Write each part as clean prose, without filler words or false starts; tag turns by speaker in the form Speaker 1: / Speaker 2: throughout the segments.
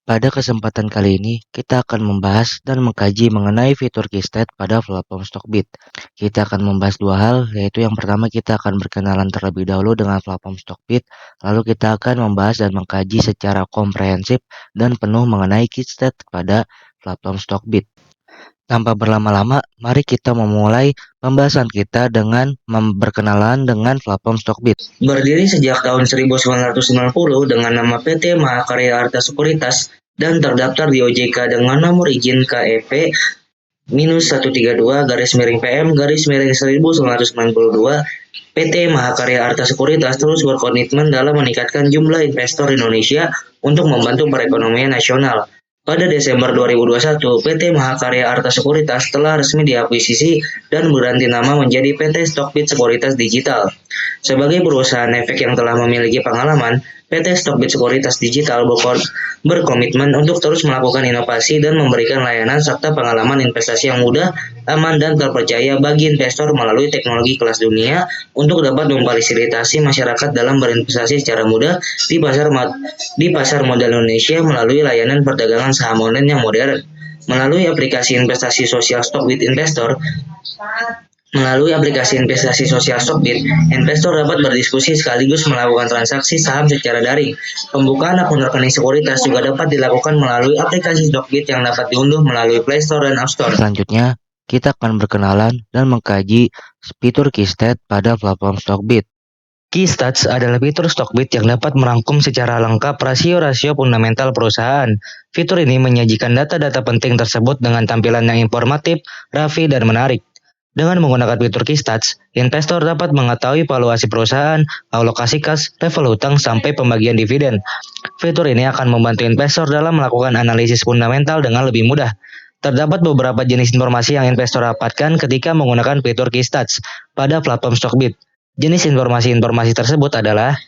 Speaker 1: Pada kesempatan kali ini, kita akan membahas dan mengkaji mengenai fitur Keystat pada platform Stockbit. Kita akan membahas dua hal, yaitu yang pertama kita akan berkenalan terlebih dahulu dengan platform Stockbit, lalu kita akan membahas dan mengkaji secara komprehensif dan penuh mengenai Keystat pada platform Stockbit. Tanpa berlama-lama, mari kita memulai pembahasan kita dengan berkenalan dengan platform Stockbit.
Speaker 2: Berdiri sejak tahun 1990 dengan nama PT Mahakarya Arta Sekuritas dan terdaftar di OJK dengan nomor izin KEP -132-PM-1992, PT Mahakarya Arta Sekuritas terus berkomitmen dalam meningkatkan jumlah investor Indonesia untuk membantu perekonomian nasional. Pada Desember 2021, PT Mahakarya Arta Sekuritas telah resmi diakuisisi dan berganti nama menjadi PT Stockbit Sekuritas Digital. Sebagai perusahaan efek yang telah memiliki pengalaman, PT Stockbit Sekuritas Digital berkomitmen untuk terus melakukan inovasi dan memberikan layanan serta pengalaman investasi yang mudah, aman, dan terpercaya bagi investor melalui teknologi kelas dunia untuk dapat memfasilitasi masyarakat dalam berinvestasi secara mudah di pasar modal Indonesia melalui layanan perdagangan saham online yang modern. Melalui aplikasi investasi sosial Stockbit Investor, investor dapat berdiskusi sekaligus melakukan transaksi saham secara daring. Pembukaan akun rekening sekuritas juga dapat dilakukan melalui aplikasi Stockbit yang dapat diunduh melalui Play Store dan App Store.
Speaker 1: Selanjutnya, kita akan berkenalan dan mengkaji fitur Keystat pada platform Stockbit.
Speaker 2: Keystats adalah fitur Stockbit yang dapat merangkum secara lengkap rasio-rasio fundamental perusahaan. Fitur ini menyajikan data-data penting tersebut dengan tampilan yang informatif, rapi, dan menarik. Dengan menggunakan fitur Keystats, investor dapat mengetahui valuasi perusahaan, alokasi kas, level hutang, sampai pembagian dividen. Fitur ini akan membantu investor dalam melakukan analisis fundamental dengan lebih mudah. Terdapat beberapa jenis informasi yang investor dapatkan ketika menggunakan fitur Keystats pada platform Stockbit. Jenis informasi tersebut adalah: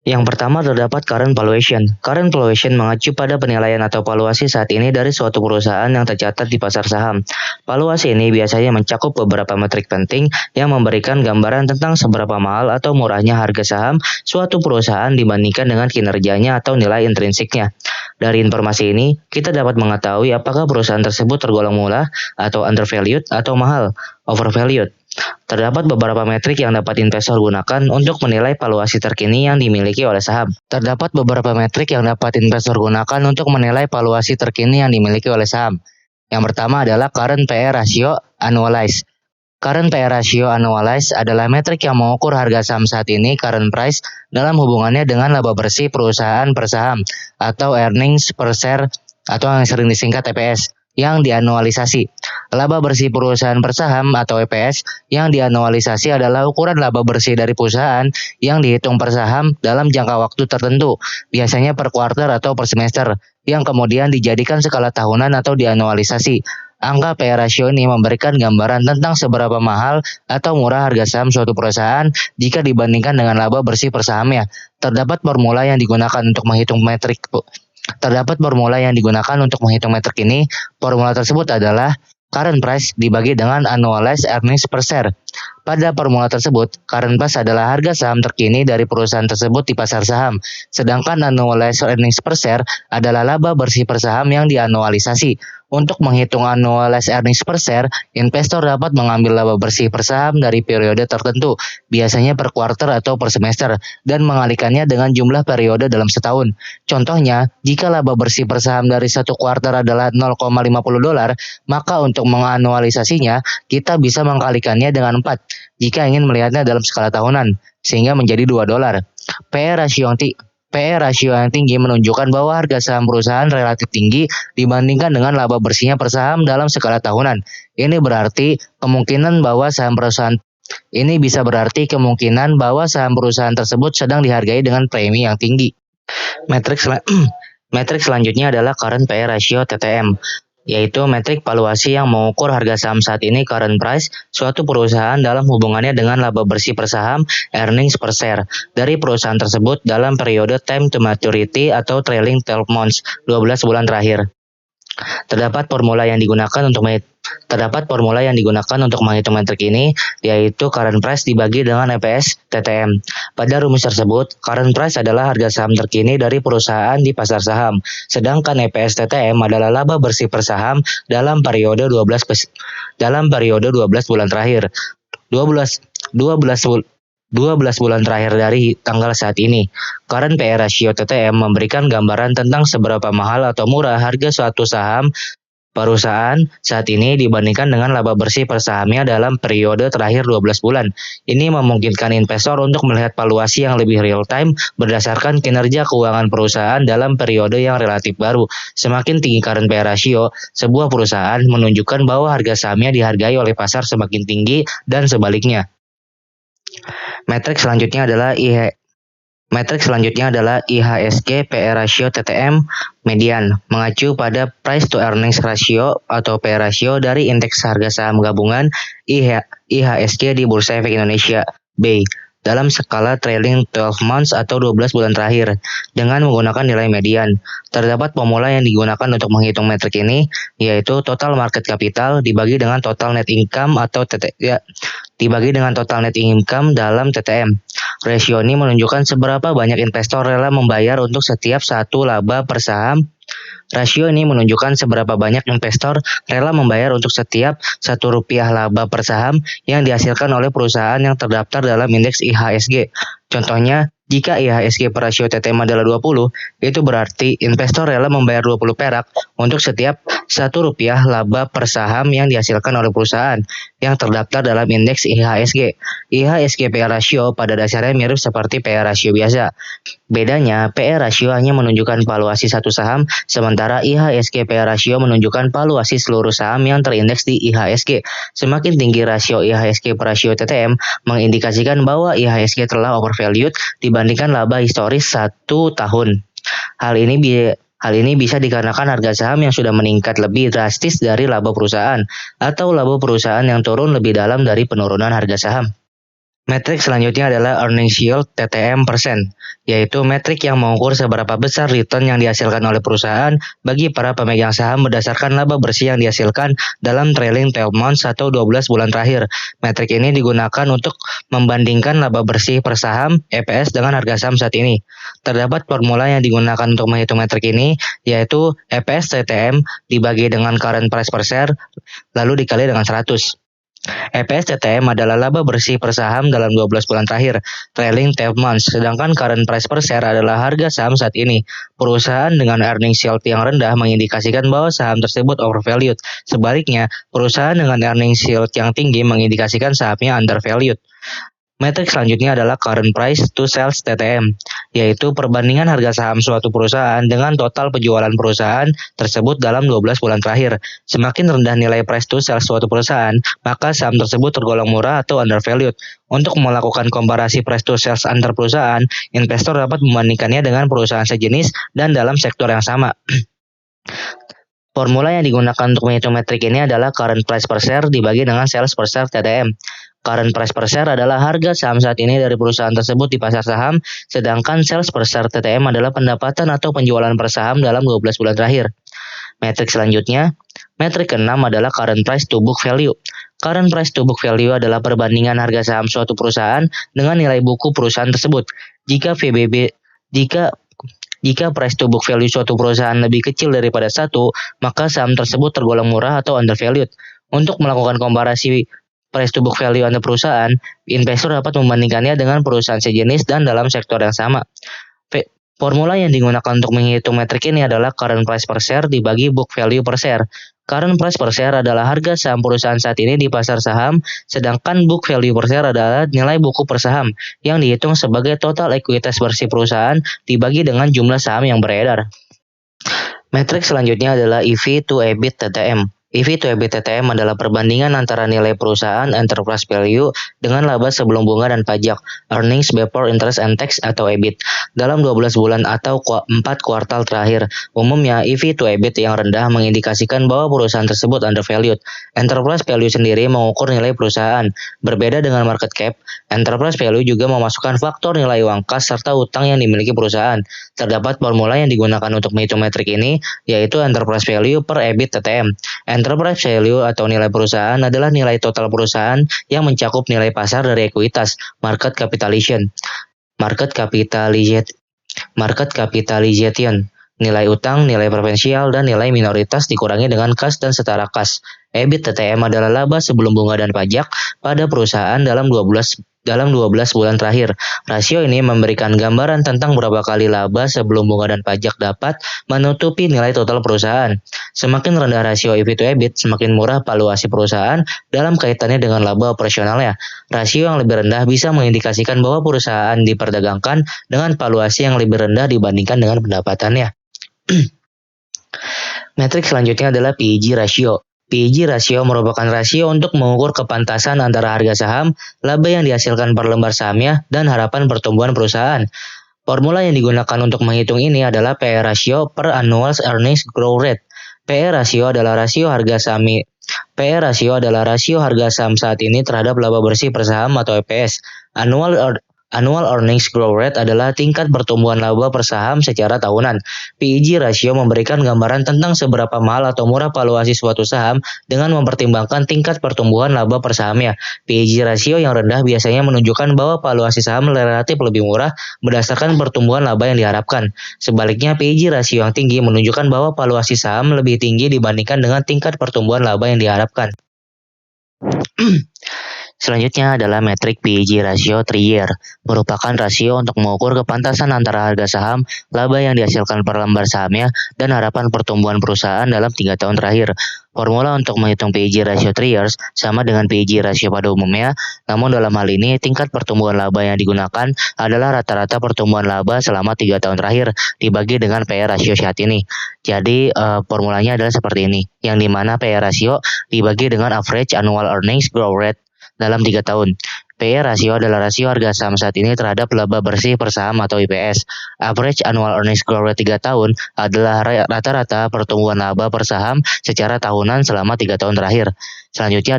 Speaker 2: yang pertama, terdapat current valuation. Current valuation mengacu pada penilaian atau valuasi saat ini dari suatu perusahaan yang tercatat di pasar saham. Valuasi ini biasanya mencakup beberapa metrik penting yang memberikan gambaran tentang seberapa mahal atau murahnya harga saham suatu perusahaan dibandingkan dengan kinerjanya atau nilai intrinsiknya. Dari informasi ini, kita dapat mengetahui apakah perusahaan tersebut tergolong murah atau undervalued atau mahal, overvalued. Terdapat beberapa metrik yang dapat investor gunakan untuk menilai valuasi terkini yang dimiliki oleh saham. Terdapat beberapa metrik yang dapat investor gunakan untuk menilai valuasi terkini yang dimiliki oleh saham. Yang pertama adalah Current PE Ratio Annualized. Current PE Ratio Annualized adalah metrik yang mengukur harga saham saat ini, current price, dalam hubungannya dengan laba bersih perusahaan per saham, atau earnings per share, atau yang sering disingkat EPS, yang dianualisasi. Laba bersih perusahaan per saham atau EPS yang dianualisasi adalah ukuran laba bersih dari perusahaan yang dihitung per saham dalam jangka waktu tertentu, biasanya per kuartal atau per semester, yang kemudian dijadikan skala tahunan atau dianualisasi. Angka PE ratio ini memberikan gambaran tentang seberapa mahal atau murah harga saham suatu perusahaan jika dibandingkan dengan laba bersih per sahamnya. Terdapat formula yang digunakan untuk menghitung metrik ini. Formula tersebut adalah current price dibagi dengan annualized earnings per share. Pada formula tersebut, current price adalah harga saham terkini dari perusahaan tersebut di pasar saham, sedangkan annualized earnings per share adalah laba bersih per saham yang dianualisasi. Untuk menghitung annualized earnings per share, investor dapat mengambil laba bersih per saham dari periode tertentu, biasanya per kuartal atau per semester, dan mengalihkannya dengan jumlah periode dalam setahun. Contohnya, jika laba bersih per saham dari satu kuartal adalah $0,50, maka untuk menganualisasinya, kita bisa mengkalikannya dengan 4 jika ingin melihatnya dalam skala tahunan, sehingga menjadi $2. PE rasio yang tinggi menunjukkan bahwa harga saham perusahaan relatif tinggi dibandingkan dengan laba bersihnya per saham dalam skala tahunan. Ini bisa berarti kemungkinan bahwa saham perusahaan tersebut sedang dihargai dengan premi yang tinggi. Metrik selanjutnya adalah current PE ratio TTM, yaitu metrik valuasi yang mengukur harga saham saat ini, current price, suatu perusahaan dalam hubungannya dengan laba bersih per saham, earnings per share, dari perusahaan tersebut dalam periode time to maturity atau trailing 12 months, 12 bulan terakhir. Terdapat formula yang digunakan untuk menghitung metrik ini, yaitu current price dibagi dengan EPS TTM. Pada rumus tersebut, current price adalah harga saham terkini dari perusahaan di pasar saham, sedangkan EPS TTM adalah laba bersih per saham dalam periode 12 bulan terakhir. 12 bulan terakhir dari tanggal saat ini. Current PE ratio TTM memberikan gambaran tentang seberapa mahal atau murah harga suatu saham perusahaan saat ini dibandingkan dengan laba bersih per sahamnya dalam periode terakhir 12 bulan. Ini memungkinkan investor untuk melihat valuasi yang lebih real time berdasarkan kinerja keuangan perusahaan dalam periode yang relatif baru. Semakin tinggi current PE ratio, sebuah perusahaan menunjukkan bahwa harga sahamnya dihargai oleh pasar semakin tinggi dan sebaliknya. Metrik selanjutnya adalah IHSG PE ratio TTM median, mengacu pada price to earnings ratio atau PE ratio dari indeks harga saham gabungan IHSG di Bursa Efek Indonesia (BEI) dalam skala trailing 12 months atau 12 bulan terakhir dengan menggunakan nilai median. Terdapat formula yang digunakan untuk menghitung metrik ini, yaitu total market capital dibagi dengan total net income dalam TTM. Rasio ini menunjukkan seberapa banyak investor rela membayar untuk setiap satu laba per saham. Rasio ini menunjukkan seberapa banyak investor rela membayar untuk setiap Rp1 laba per saham yang dihasilkan oleh perusahaan yang terdaftar dalam indeks IHSG. Contohnya, jika IHSG per rasio TTM adalah 20, itu berarti investor rela membayar 20 perak untuk setiap Rp1 laba per saham yang dihasilkan oleh perusahaan yang terdaftar dalam indeks IHSG. IHSG PE ratio pada dasarnya mirip seperti PE ratio biasa. Bedanya, PE ratio hanya menunjukkan valuasi satu saham, sementara IHSG PE ratio menunjukkan valuasi seluruh saham yang terindeks di IHSG. Semakin tinggi rasio IHSG per rasio TTM, mengindikasikan bahwa IHSG telah overvalued dibandingkan laba historis 1 tahun. Hal ini bisa dikarenakan harga saham yang sudah meningkat lebih drastis dari laba perusahaan, atau laba perusahaan yang turun lebih dalam dari penurunan harga saham. Metrik selanjutnya adalah earnings yield TTM %, yaitu metrik yang mengukur seberapa besar return yang dihasilkan oleh perusahaan bagi para pemegang saham berdasarkan laba bersih yang dihasilkan dalam trailing 12 months atau 12 bulan terakhir. Metrik ini digunakan untuk membandingkan laba bersih per saham EPS dengan harga saham saat ini. Terdapat formula yang digunakan untuk menghitung metrik ini, yaitu EPS TTM dibagi dengan current price per share, lalu dikali dengan 100. EPS TTM adalah laba bersih per saham dalam 12 bulan terakhir, trailing 12 months, sedangkan current price per share adalah harga saham saat ini. Perusahaan dengan earnings yield yang rendah mengindikasikan bahwa saham tersebut overvalued. Sebaliknya, perusahaan dengan earnings yield yang tinggi mengindikasikan sahamnya undervalued. Metrik selanjutnya adalah current price to sales TTM, yaitu perbandingan harga saham suatu perusahaan dengan total penjualan perusahaan tersebut dalam 12 bulan terakhir. Semakin rendah nilai price to sales suatu perusahaan, maka saham tersebut tergolong murah atau undervalued. Untuk melakukan komparasi price to sales antar perusahaan, investor dapat membandingkannya dengan perusahaan sejenis dan dalam sektor yang sama. Formula yang digunakan untuk menghitung metrik ini adalah current price per share dibagi dengan sales per share TTM. Current price per share adalah harga saham saat ini dari perusahaan tersebut di pasar saham, sedangkan sales per share TTM adalah pendapatan atau penjualan per saham dalam 12 bulan terakhir. Metrik selanjutnya, metrik ke-6 adalah current price to book value. Current price to book value adalah perbandingan harga saham suatu perusahaan dengan nilai buku perusahaan tersebut. Jika price to book value suatu perusahaan lebih kecil daripada 1, maka saham tersebut tergolong murah atau undervalued. Untuk melakukan komparasi price to book value antar perusahaan, investor dapat membandingkannya dengan perusahaan sejenis dan dalam sektor yang sama. Formula yang digunakan untuk menghitung metrik ini adalah current price per share dibagi book value per share. Current price per share adalah harga saham perusahaan saat ini di pasar saham, sedangkan book value per share adalah nilai buku per saham yang dihitung sebagai total ekuitas bersih perusahaan dibagi dengan jumlah saham yang beredar. Metrik selanjutnya adalah EV to EBIT TTM, EV to EBIT TTM adalah perbandingan antara nilai perusahaan enterprise value dengan laba sebelum bunga dan pajak, earnings before interest and tax atau EBIT, dalam 12 bulan atau 4 kuartal terakhir. Umumnya, EV to EBIT yang rendah mengindikasikan bahwa perusahaan tersebut undervalued. Enterprise value sendiri mengukur nilai perusahaan. Berbeda dengan market cap, enterprise value juga memasukkan faktor nilai uang kas serta utang yang dimiliki perusahaan. Terdapat formula yang digunakan untuk menghitung metrik ini, yaitu enterprise value per EBIT TTM. Enterprise value atau nilai perusahaan adalah nilai total perusahaan yang mencakup nilai pasar dari ekuitas, market capitalization, nilai utang, nilai preferensial, dan nilai minoritas dikurangi dengan kas dan setara kas. EBIT TTM adalah laba sebelum bunga dan pajak pada perusahaan dalam 12 bulan terakhir. Rasio ini memberikan gambaran tentang berapa kali laba sebelum bunga dan pajak dapat menutupi nilai total perusahaan. Semakin rendah rasio EV to EBIT, semakin murah valuasi perusahaan dalam kaitannya dengan laba operasionalnya. Rasio yang lebih rendah bisa mengindikasikan bahwa perusahaan diperdagangkan dengan valuasi yang lebih rendah dibandingkan dengan pendapatannya. Metrik selanjutnya adalah PEG ratio. PEG ratio merupakan rasio untuk mengukur kepantasan antara harga saham, laba yang dihasilkan per lembar sahamnya, dan harapan pertumbuhan perusahaan. Formula yang digunakan untuk menghitung ini adalah PE ratio per annual earnings growth rate. PE ratio adalah rasio harga saham saat ini terhadap laba bersih per saham atau EPS. Annual earnings growth rate adalah tingkat pertumbuhan laba per saham secara tahunan. PEG ratio memberikan gambaran tentang seberapa mahal atau murah valuasi suatu saham dengan mempertimbangkan tingkat pertumbuhan laba per sahamnya. PEG ratio yang rendah biasanya menunjukkan bahwa valuasi saham relatif lebih murah berdasarkan pertumbuhan laba yang diharapkan. Sebaliknya, PEG ratio yang tinggi menunjukkan bahwa valuasi saham lebih tinggi dibandingkan dengan tingkat pertumbuhan laba yang diharapkan. Selanjutnya adalah metrik PEG ratio 3-year, merupakan rasio untuk mengukur kepantasan antara harga saham, laba yang dihasilkan per lembar sahamnya, dan harapan pertumbuhan perusahaan dalam 3 tahun terakhir. Formula untuk menghitung PEG ratio 3 years sama dengan PEG ratio pada umumnya, namun dalam hal ini tingkat pertumbuhan laba yang digunakan adalah rata-rata pertumbuhan laba selama 3 tahun terakhir dibagi dengan PE ratio saat ini. Jadi formulanya adalah seperti ini, yang dimana PE ratio dibagi dengan average annual earnings growth rate dalam 3 tahun. PE rasio adalah rasio harga saham saat ini terhadap laba bersih per saham atau IPS. Average annual earnings growth rate 3 tahun adalah rata-rata pertumbuhan laba per saham secara tahunan selama 3 tahun terakhir. Selanjutnya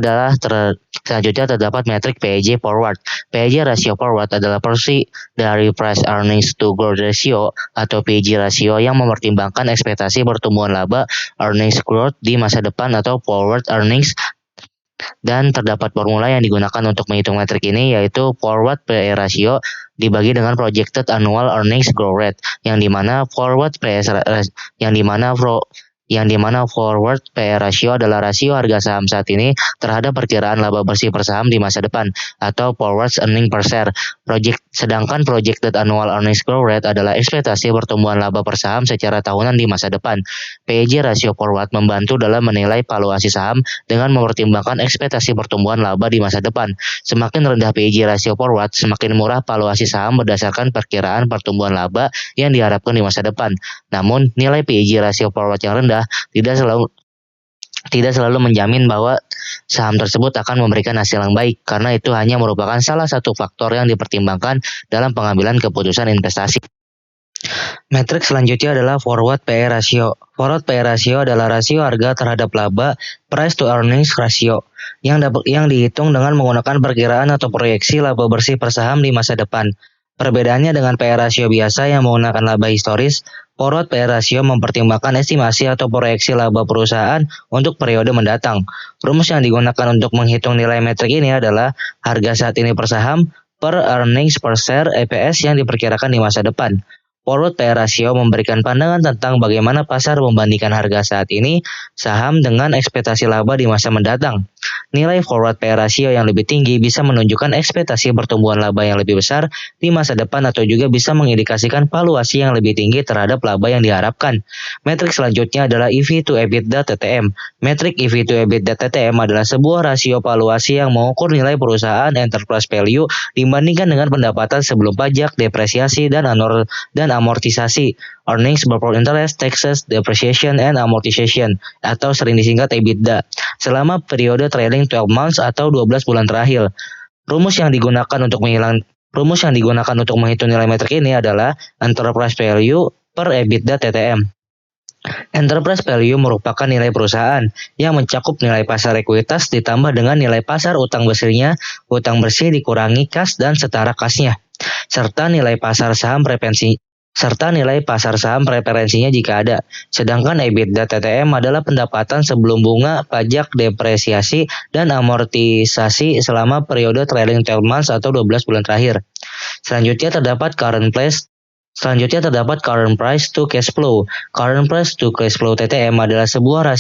Speaker 2: terdapat metrik PEG forward. PEG rasio forward adalah versi dari price earnings to growth ratio atau PEG rasio yang mempertimbangkan ekspektasi pertumbuhan laba earnings growth di masa depan atau forward earnings, dan terdapat formula yang digunakan untuk menghitung metrik ini, yaitu forward PE ratio dibagi dengan projected annual earnings growth rate, yang dimana forward PE ratio adalah rasio harga saham saat ini terhadap perkiraan laba bersih per saham di masa depan atau forward earning per share. Sedangkan projected annual earnings growth rate adalah ekspektasi pertumbuhan laba per saham secara tahunan di masa depan. PEG rasio forward membantu dalam menilai valuasi saham dengan mempertimbangkan ekspektasi pertumbuhan laba di masa depan. Semakin rendah PEG rasio forward, semakin murah valuasi saham berdasarkan perkiraan pertumbuhan laba yang diharapkan di masa depan. Namun, nilai PEG rasio forward yang rendah tidak selalu menjamin bahwa saham tersebut akan memberikan hasil yang baik, karena itu hanya merupakan salah satu faktor yang dipertimbangkan dalam pengambilan keputusan investasi. Metrik selanjutnya adalah forward PE ratio. Forward PE ratio adalah rasio harga terhadap laba, price to earnings ratio, yang dihitung dengan menggunakan perkiraan atau proyeksi laba bersih per saham di masa depan. Perbedaannya dengan PE rasio biasa yang menggunakan laba historis, forward PE ratio mempertimbangkan estimasi atau proyeksi laba perusahaan untuk periode mendatang. Rumus yang digunakan untuk menghitung nilai metrik ini adalah harga saat ini per saham per earnings per share EPS yang diperkirakan di masa depan. Forward PE ratio memberikan pandangan tentang bagaimana pasar membandingkan harga saat ini saham dengan ekspektasi laba di masa mendatang. Nilai forward PE ratio yang lebih tinggi bisa menunjukkan ekspektasi pertumbuhan laba yang lebih besar di masa depan atau juga bisa mengindikasikan valuasi yang lebih tinggi terhadap laba yang diharapkan. Metrik selanjutnya adalah EV to EBITDA TTM. Metrik EV to EBITDA TTM adalah sebuah rasio valuasi yang mengukur nilai perusahaan enterprise value dibandingkan dengan pendapatan sebelum pajak, depresiasi, dan dan amortisasi, earnings before interest, taxes, depreciation, and amortization, atau sering disingkat EBITDA, selama periode trailing 12 months atau 12 bulan terakhir. Rumus yang digunakan untuk menghitung nilai metrik ini adalah enterprise value per EBITDA TTM. Enterprise value merupakan nilai perusahaan yang mencakup nilai pasar ekuitas ditambah dengan nilai pasar utang bersihnya, utang bersih dikurangi kas dan setara kasnya, serta nilai pasar saham preferensinya jika ada. Sedangkan EBITDA TTM adalah pendapatan sebelum bunga, pajak, depresiasi, dan amortisasi selama periode trailing 12 months atau 12 bulan terakhir. Selanjutnya terdapat current price to cash flow. Current price to cash flow TTM adalah sebuah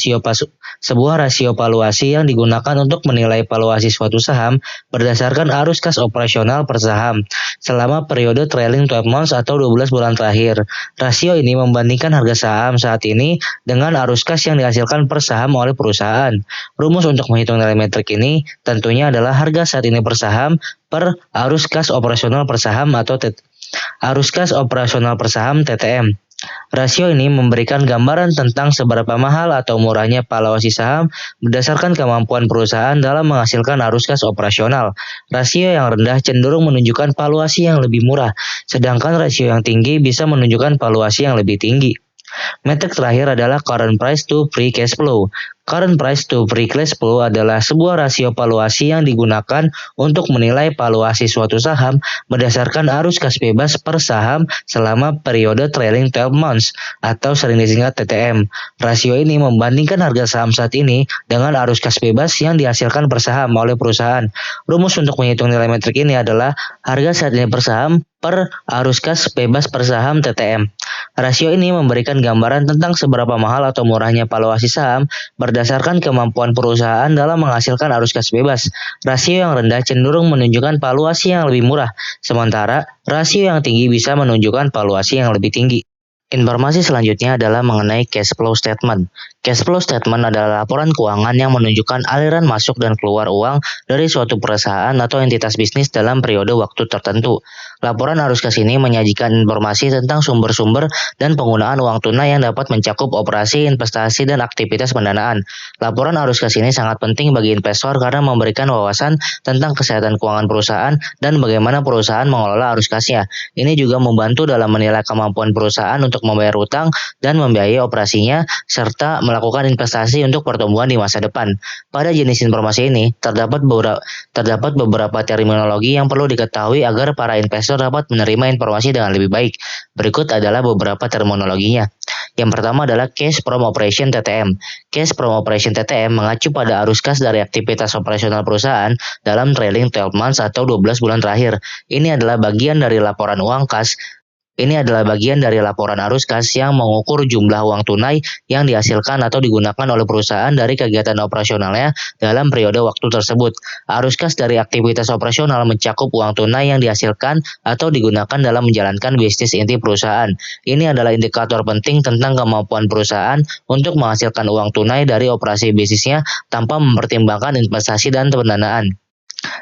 Speaker 2: rasio valuasi yang digunakan untuk menilai valuasi suatu saham berdasarkan arus kas operasional per saham selama periode trailing 12 months atau 12 bulan terakhir. Rasio ini membandingkan harga saham saat ini dengan arus kas yang dihasilkan per saham oleh perusahaan. Rumus untuk menghitung nilai metrik ini tentunya adalah harga saat ini per saham per arus kas operasional per saham atau arus kas operasional per saham TTM. Rasio ini memberikan gambaran tentang seberapa mahal atau murahnya valuasi saham berdasarkan kemampuan perusahaan dalam menghasilkan arus kas operasional. Rasio yang rendah cenderung menunjukkan valuasi yang lebih murah, sedangkan rasio yang tinggi bisa menunjukkan valuasi yang lebih tinggi. Metrik terakhir adalah current price to free cash flow. Current price to free cash flow adalah sebuah rasio valuasi yang digunakan untuk menilai valuasi suatu saham berdasarkan arus kas bebas per saham selama periode trailing 12 months atau sering disingkat TTM. Rasio ini membandingkan harga saham saat ini dengan arus kas bebas yang dihasilkan per saham oleh perusahaan. Rumus untuk menghitung nilai metrik ini adalah harga saat ini per saham per arus kas bebas per saham TTM. Rasio ini memberikan gambaran tentang seberapa mahal atau murahnya valuasi saham berdasarkan kemampuan perusahaan dalam menghasilkan arus kas bebas. Rasio yang rendah cenderung menunjukkan valuasi yang lebih murah, sementara rasio yang tinggi bisa menunjukkan valuasi yang lebih tinggi. Informasi selanjutnya adalah mengenai cash flow statement. Cash flow statement adalah laporan keuangan yang menunjukkan aliran masuk dan keluar uang dari suatu perusahaan atau entitas bisnis dalam periode waktu tertentu. Laporan arus kas ini menyajikan informasi tentang sumber-sumber dan penggunaan uang tunai yang dapat mencakup operasi, investasi, dan aktivitas pendanaan. Laporan arus kas ini sangat penting bagi investor karena memberikan wawasan tentang kesehatan keuangan perusahaan dan bagaimana perusahaan mengelola arus kasnya. Ini juga membantu dalam menilai kemampuan perusahaan untuk membayar utang dan membiayai operasinya, serta melakukan investasi untuk pertumbuhan di masa depan. Pada jenis informasi ini, terdapat beberapa terminologi yang perlu diketahui agar para investor dapat menerima informasi dengan lebih baik. Berikut adalah beberapa terminologinya. Yang pertama adalah Cash from Operation TTM. Cash from Operation TTM mengacu pada arus kas dari aktivitas operasional perusahaan dalam trailing 12 months atau 12 bulan terakhir. Ini adalah bagian dari laporan arus kas yang mengukur jumlah uang tunai yang dihasilkan atau digunakan oleh perusahaan dari kegiatan operasionalnya dalam periode waktu tersebut. Arus kas dari aktivitas operasional mencakup uang tunai yang dihasilkan atau digunakan dalam menjalankan bisnis inti perusahaan. Ini adalah indikator penting tentang kemampuan perusahaan untuk menghasilkan uang tunai dari operasi bisnisnya tanpa mempertimbangkan investasi dan pendanaan.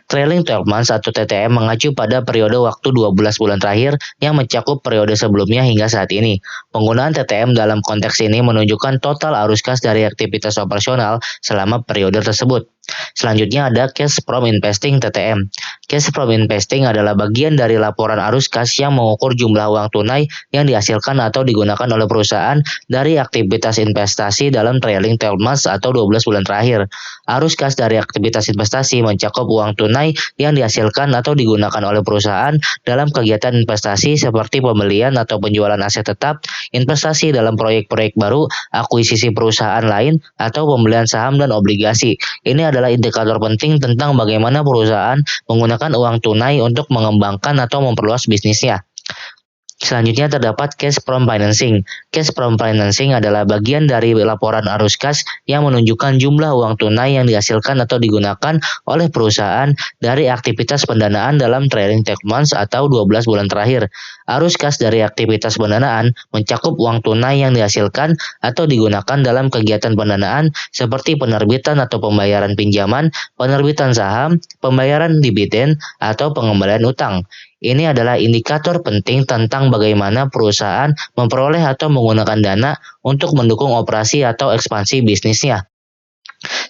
Speaker 2: Trailing 12 months atau TTM mengacu pada periode waktu 12 bulan terakhir yang mencakup periode sebelumnya hingga saat ini. Penggunaan TTM dalam konteks ini menunjukkan total arus kas dari aktivitas operasional selama periode tersebut. Selanjutnya ada Cash from Investing TTM. Cash from Investing adalah bagian dari laporan arus kas yang mengukur jumlah uang tunai yang dihasilkan atau digunakan oleh perusahaan dari aktivitas investasi dalam trailing 12 months atau 12 bulan terakhir. Arus kas dari aktivitas investasi mencakup uang tunai yang dihasilkan atau digunakan oleh perusahaan dalam kegiatan investasi seperti pembelian atau penjualan aset tetap, investasi dalam proyek-proyek baru, akuisisi perusahaan lain, atau pembelian saham dan obligasi. Ini adalah indikator penting tentang bagaimana perusahaan menggunakan uang tunai untuk mengembangkan atau memperluas bisnisnya. Selanjutnya terdapat Cash from Financing. Cash from Financing adalah bagian dari laporan arus kas yang menunjukkan jumlah uang tunai yang dihasilkan atau digunakan oleh perusahaan dari aktivitas pendanaan dalam trailing 12 months atau 12 bulan terakhir. Arus kas dari aktivitas pendanaan mencakup uang tunai yang dihasilkan atau digunakan dalam kegiatan pendanaan seperti penerbitan atau pembayaran pinjaman, penerbitan saham, pembayaran dividen, atau pengembalian utang. Ini adalah indikator penting tentang bagaimana perusahaan memperoleh atau menggunakan dana untuk mendukung operasi atau ekspansi bisnisnya.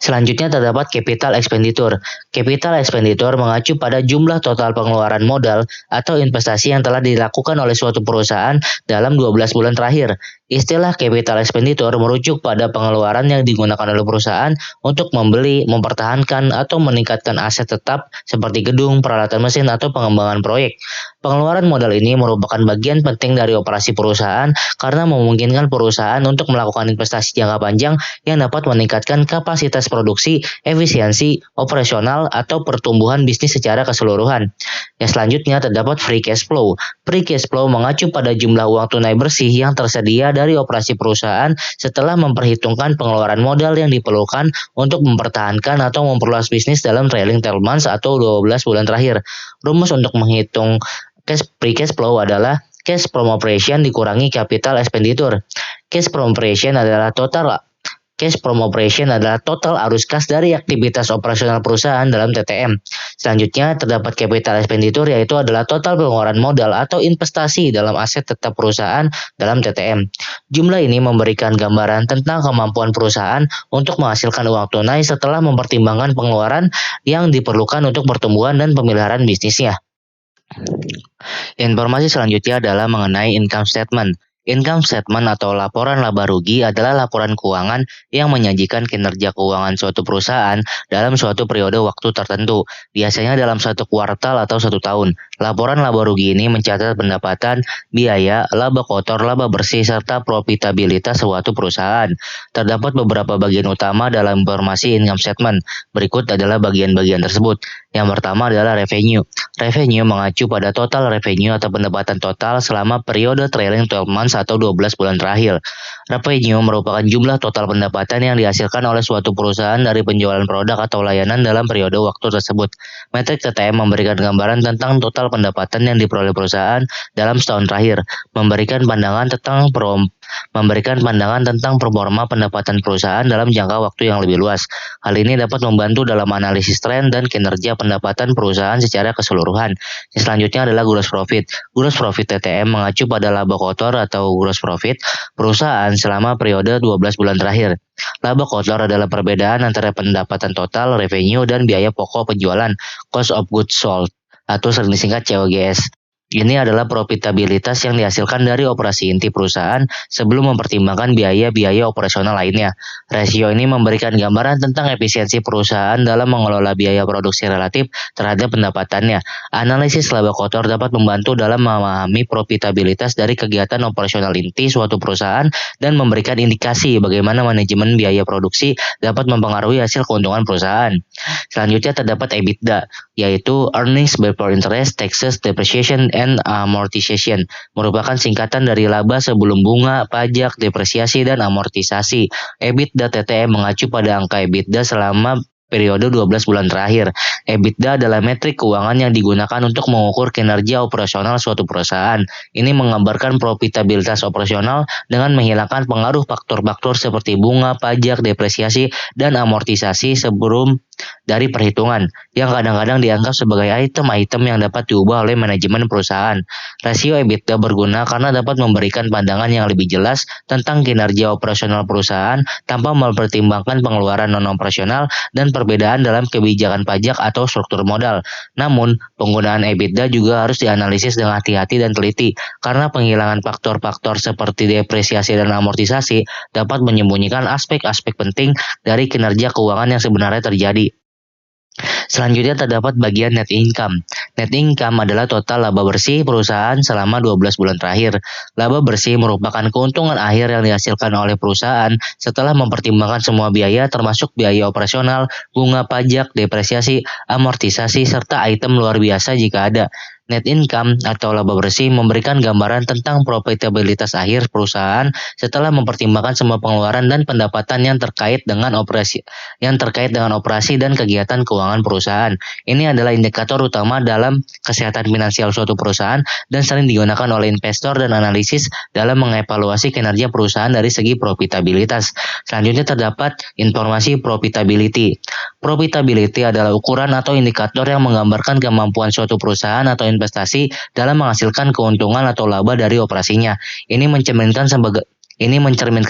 Speaker 2: Selanjutnya terdapat capital expenditure. Capital expenditure mengacu pada jumlah total pengeluaran modal atau investasi yang telah dilakukan oleh suatu perusahaan dalam 12 bulan terakhir. Istilah capital expenditure merujuk pada pengeluaran yang digunakan oleh perusahaan untuk membeli, mempertahankan, atau meningkatkan aset tetap seperti gedung, peralatan mesin, atau pengembangan proyek. Pengeluaran modal ini merupakan bagian penting dari operasi perusahaan karena memungkinkan perusahaan untuk melakukan investasi jangka panjang yang dapat meningkatkan kapasitas produksi, efisiensi, operasional, atau pertumbuhan bisnis secara keseluruhan. Yang selanjutnya terdapat free cash flow. Free cash flow mengacu pada jumlah uang tunai bersih yang tersedia dari operasi perusahaan setelah memperhitungkan pengeluaran modal yang diperlukan untuk mempertahankan atau memperluas bisnis dalam trailing 12 months atau 12 bulan terakhir. Rumus untuk menghitung free cash flow adalah cash from operation dikurangi capital expenditure. Cash from operation adalah total arus kas dari aktivitas operasional perusahaan dalam TTM. Selanjutnya terdapat capital expenditure yaitu adalah total pengeluaran modal atau investasi dalam aset tetap perusahaan dalam TTM. Jumlah ini memberikan gambaran tentang kemampuan perusahaan untuk menghasilkan uang tunai setelah mempertimbangkan pengeluaran yang diperlukan untuk pertumbuhan dan pemeliharaan bisnisnya. Informasi selanjutnya adalah mengenai income statement. Income statement atau laporan laba rugi adalah laporan keuangan yang menyajikan kinerja keuangan suatu perusahaan dalam suatu periode waktu tertentu, biasanya dalam satu kuartal atau satu tahun. Laporan laba rugi ini mencatat pendapatan, biaya, laba kotor, laba bersih, serta profitabilitas suatu perusahaan. Terdapat beberapa bagian utama dalam informasi income statement. Berikut adalah bagian-bagian tersebut. Yang pertama adalah revenue. Revenue mengacu pada total revenue atau pendapatan total selama periode trailing 12 months atau 12 bulan terakhir. Revenue merupakan jumlah total pendapatan yang dihasilkan oleh suatu perusahaan dari penjualan produk atau layanan dalam periode waktu tersebut. Metrik TTM memberikan gambaran tentang total pendapatan yang diperoleh perusahaan dalam setahun terakhir, memberikan pandangan tentang performa pendapatan perusahaan dalam jangka waktu yang lebih luas. Hal ini dapat membantu dalam analisis tren dan kinerja pendapatan perusahaan secara keseluruhan. Yang selanjutnya adalah gross profit. Gross profit TTM mengacu pada laba kotor atau gross profit perusahaan selama periode 12 bulan terakhir. Laba kotor adalah perbedaan antara pendapatan total, revenue, dan biaya pokok penjualan, cost of goods sold, atau sering disingkat COGS. Ini adalah profitabilitas yang dihasilkan dari operasi inti perusahaan sebelum mempertimbangkan biaya-biaya operasional lainnya. Rasio ini memberikan gambaran tentang efisiensi perusahaan dalam mengelola biaya produksi relatif terhadap pendapatannya. Analisis laba kotor dapat membantu dalam memahami profitabilitas dari kegiatan operasional inti suatu perusahaan dan memberikan indikasi bagaimana manajemen biaya produksi dapat mempengaruhi hasil keuntungan perusahaan. Selanjutnya terdapat EBITDA, yaitu Earnings Before Interest, Taxes, Depreciation, and Amortization, merupakan singkatan dari laba sebelum bunga, pajak, depresiasi, dan amortisasi. EBITDA TTM mengacu pada angka EBITDA selama periode 12 bulan terakhir. EBITDA adalah metrik keuangan yang digunakan untuk mengukur kinerja operasional suatu perusahaan. Ini menggambarkan profitabilitas operasional dengan menghilangkan pengaruh faktor-faktor seperti bunga, pajak, depresiasi, dan amortisasi sebelum dari perhitungan, yang kadang-kadang dianggap sebagai item-item yang dapat diubah oleh manajemen perusahaan. Rasio EBITDA berguna karena dapat memberikan pandangan yang lebih jelas tentang kinerja operasional perusahaan tanpa mempertimbangkan pengeluaran non-operasional dan perbedaan dalam kebijakan pajak atau struktur modal. Namun, penggunaan EBITDA juga harus dianalisis dengan hati-hati dan teliti, karena penghilangan faktor-faktor seperti depresiasi dan amortisasi dapat menyembunyikan aspek-aspek penting dari kinerja keuangan yang sebenarnya terjadi. Selanjutnya terdapat bagian net income. Net income adalah total laba bersih perusahaan selama 12 bulan terakhir. Laba bersih merupakan keuntungan akhir yang dihasilkan oleh perusahaan setelah mempertimbangkan semua biaya termasuk biaya operasional, bunga pajak, depresiasi, amortisasi, serta item luar biasa jika ada. Net income atau laba bersih memberikan gambaran tentang profitabilitas akhir perusahaan setelah mempertimbangkan semua pengeluaran dan pendapatan yang terkait dengan operasi dan kegiatan keuangan perusahaan. Ini adalah indikator utama dalam kesehatan finansial suatu perusahaan dan sering digunakan oleh investor dan analisis dalam mengevaluasi kinerja perusahaan dari segi profitabilitas. Selanjutnya terdapat informasi profitability. Profitability adalah ukuran atau indikator yang menggambarkan kemampuan suatu perusahaan atau investasi dalam menghasilkan keuntungan atau laba dari operasinya. Ini mencerminkan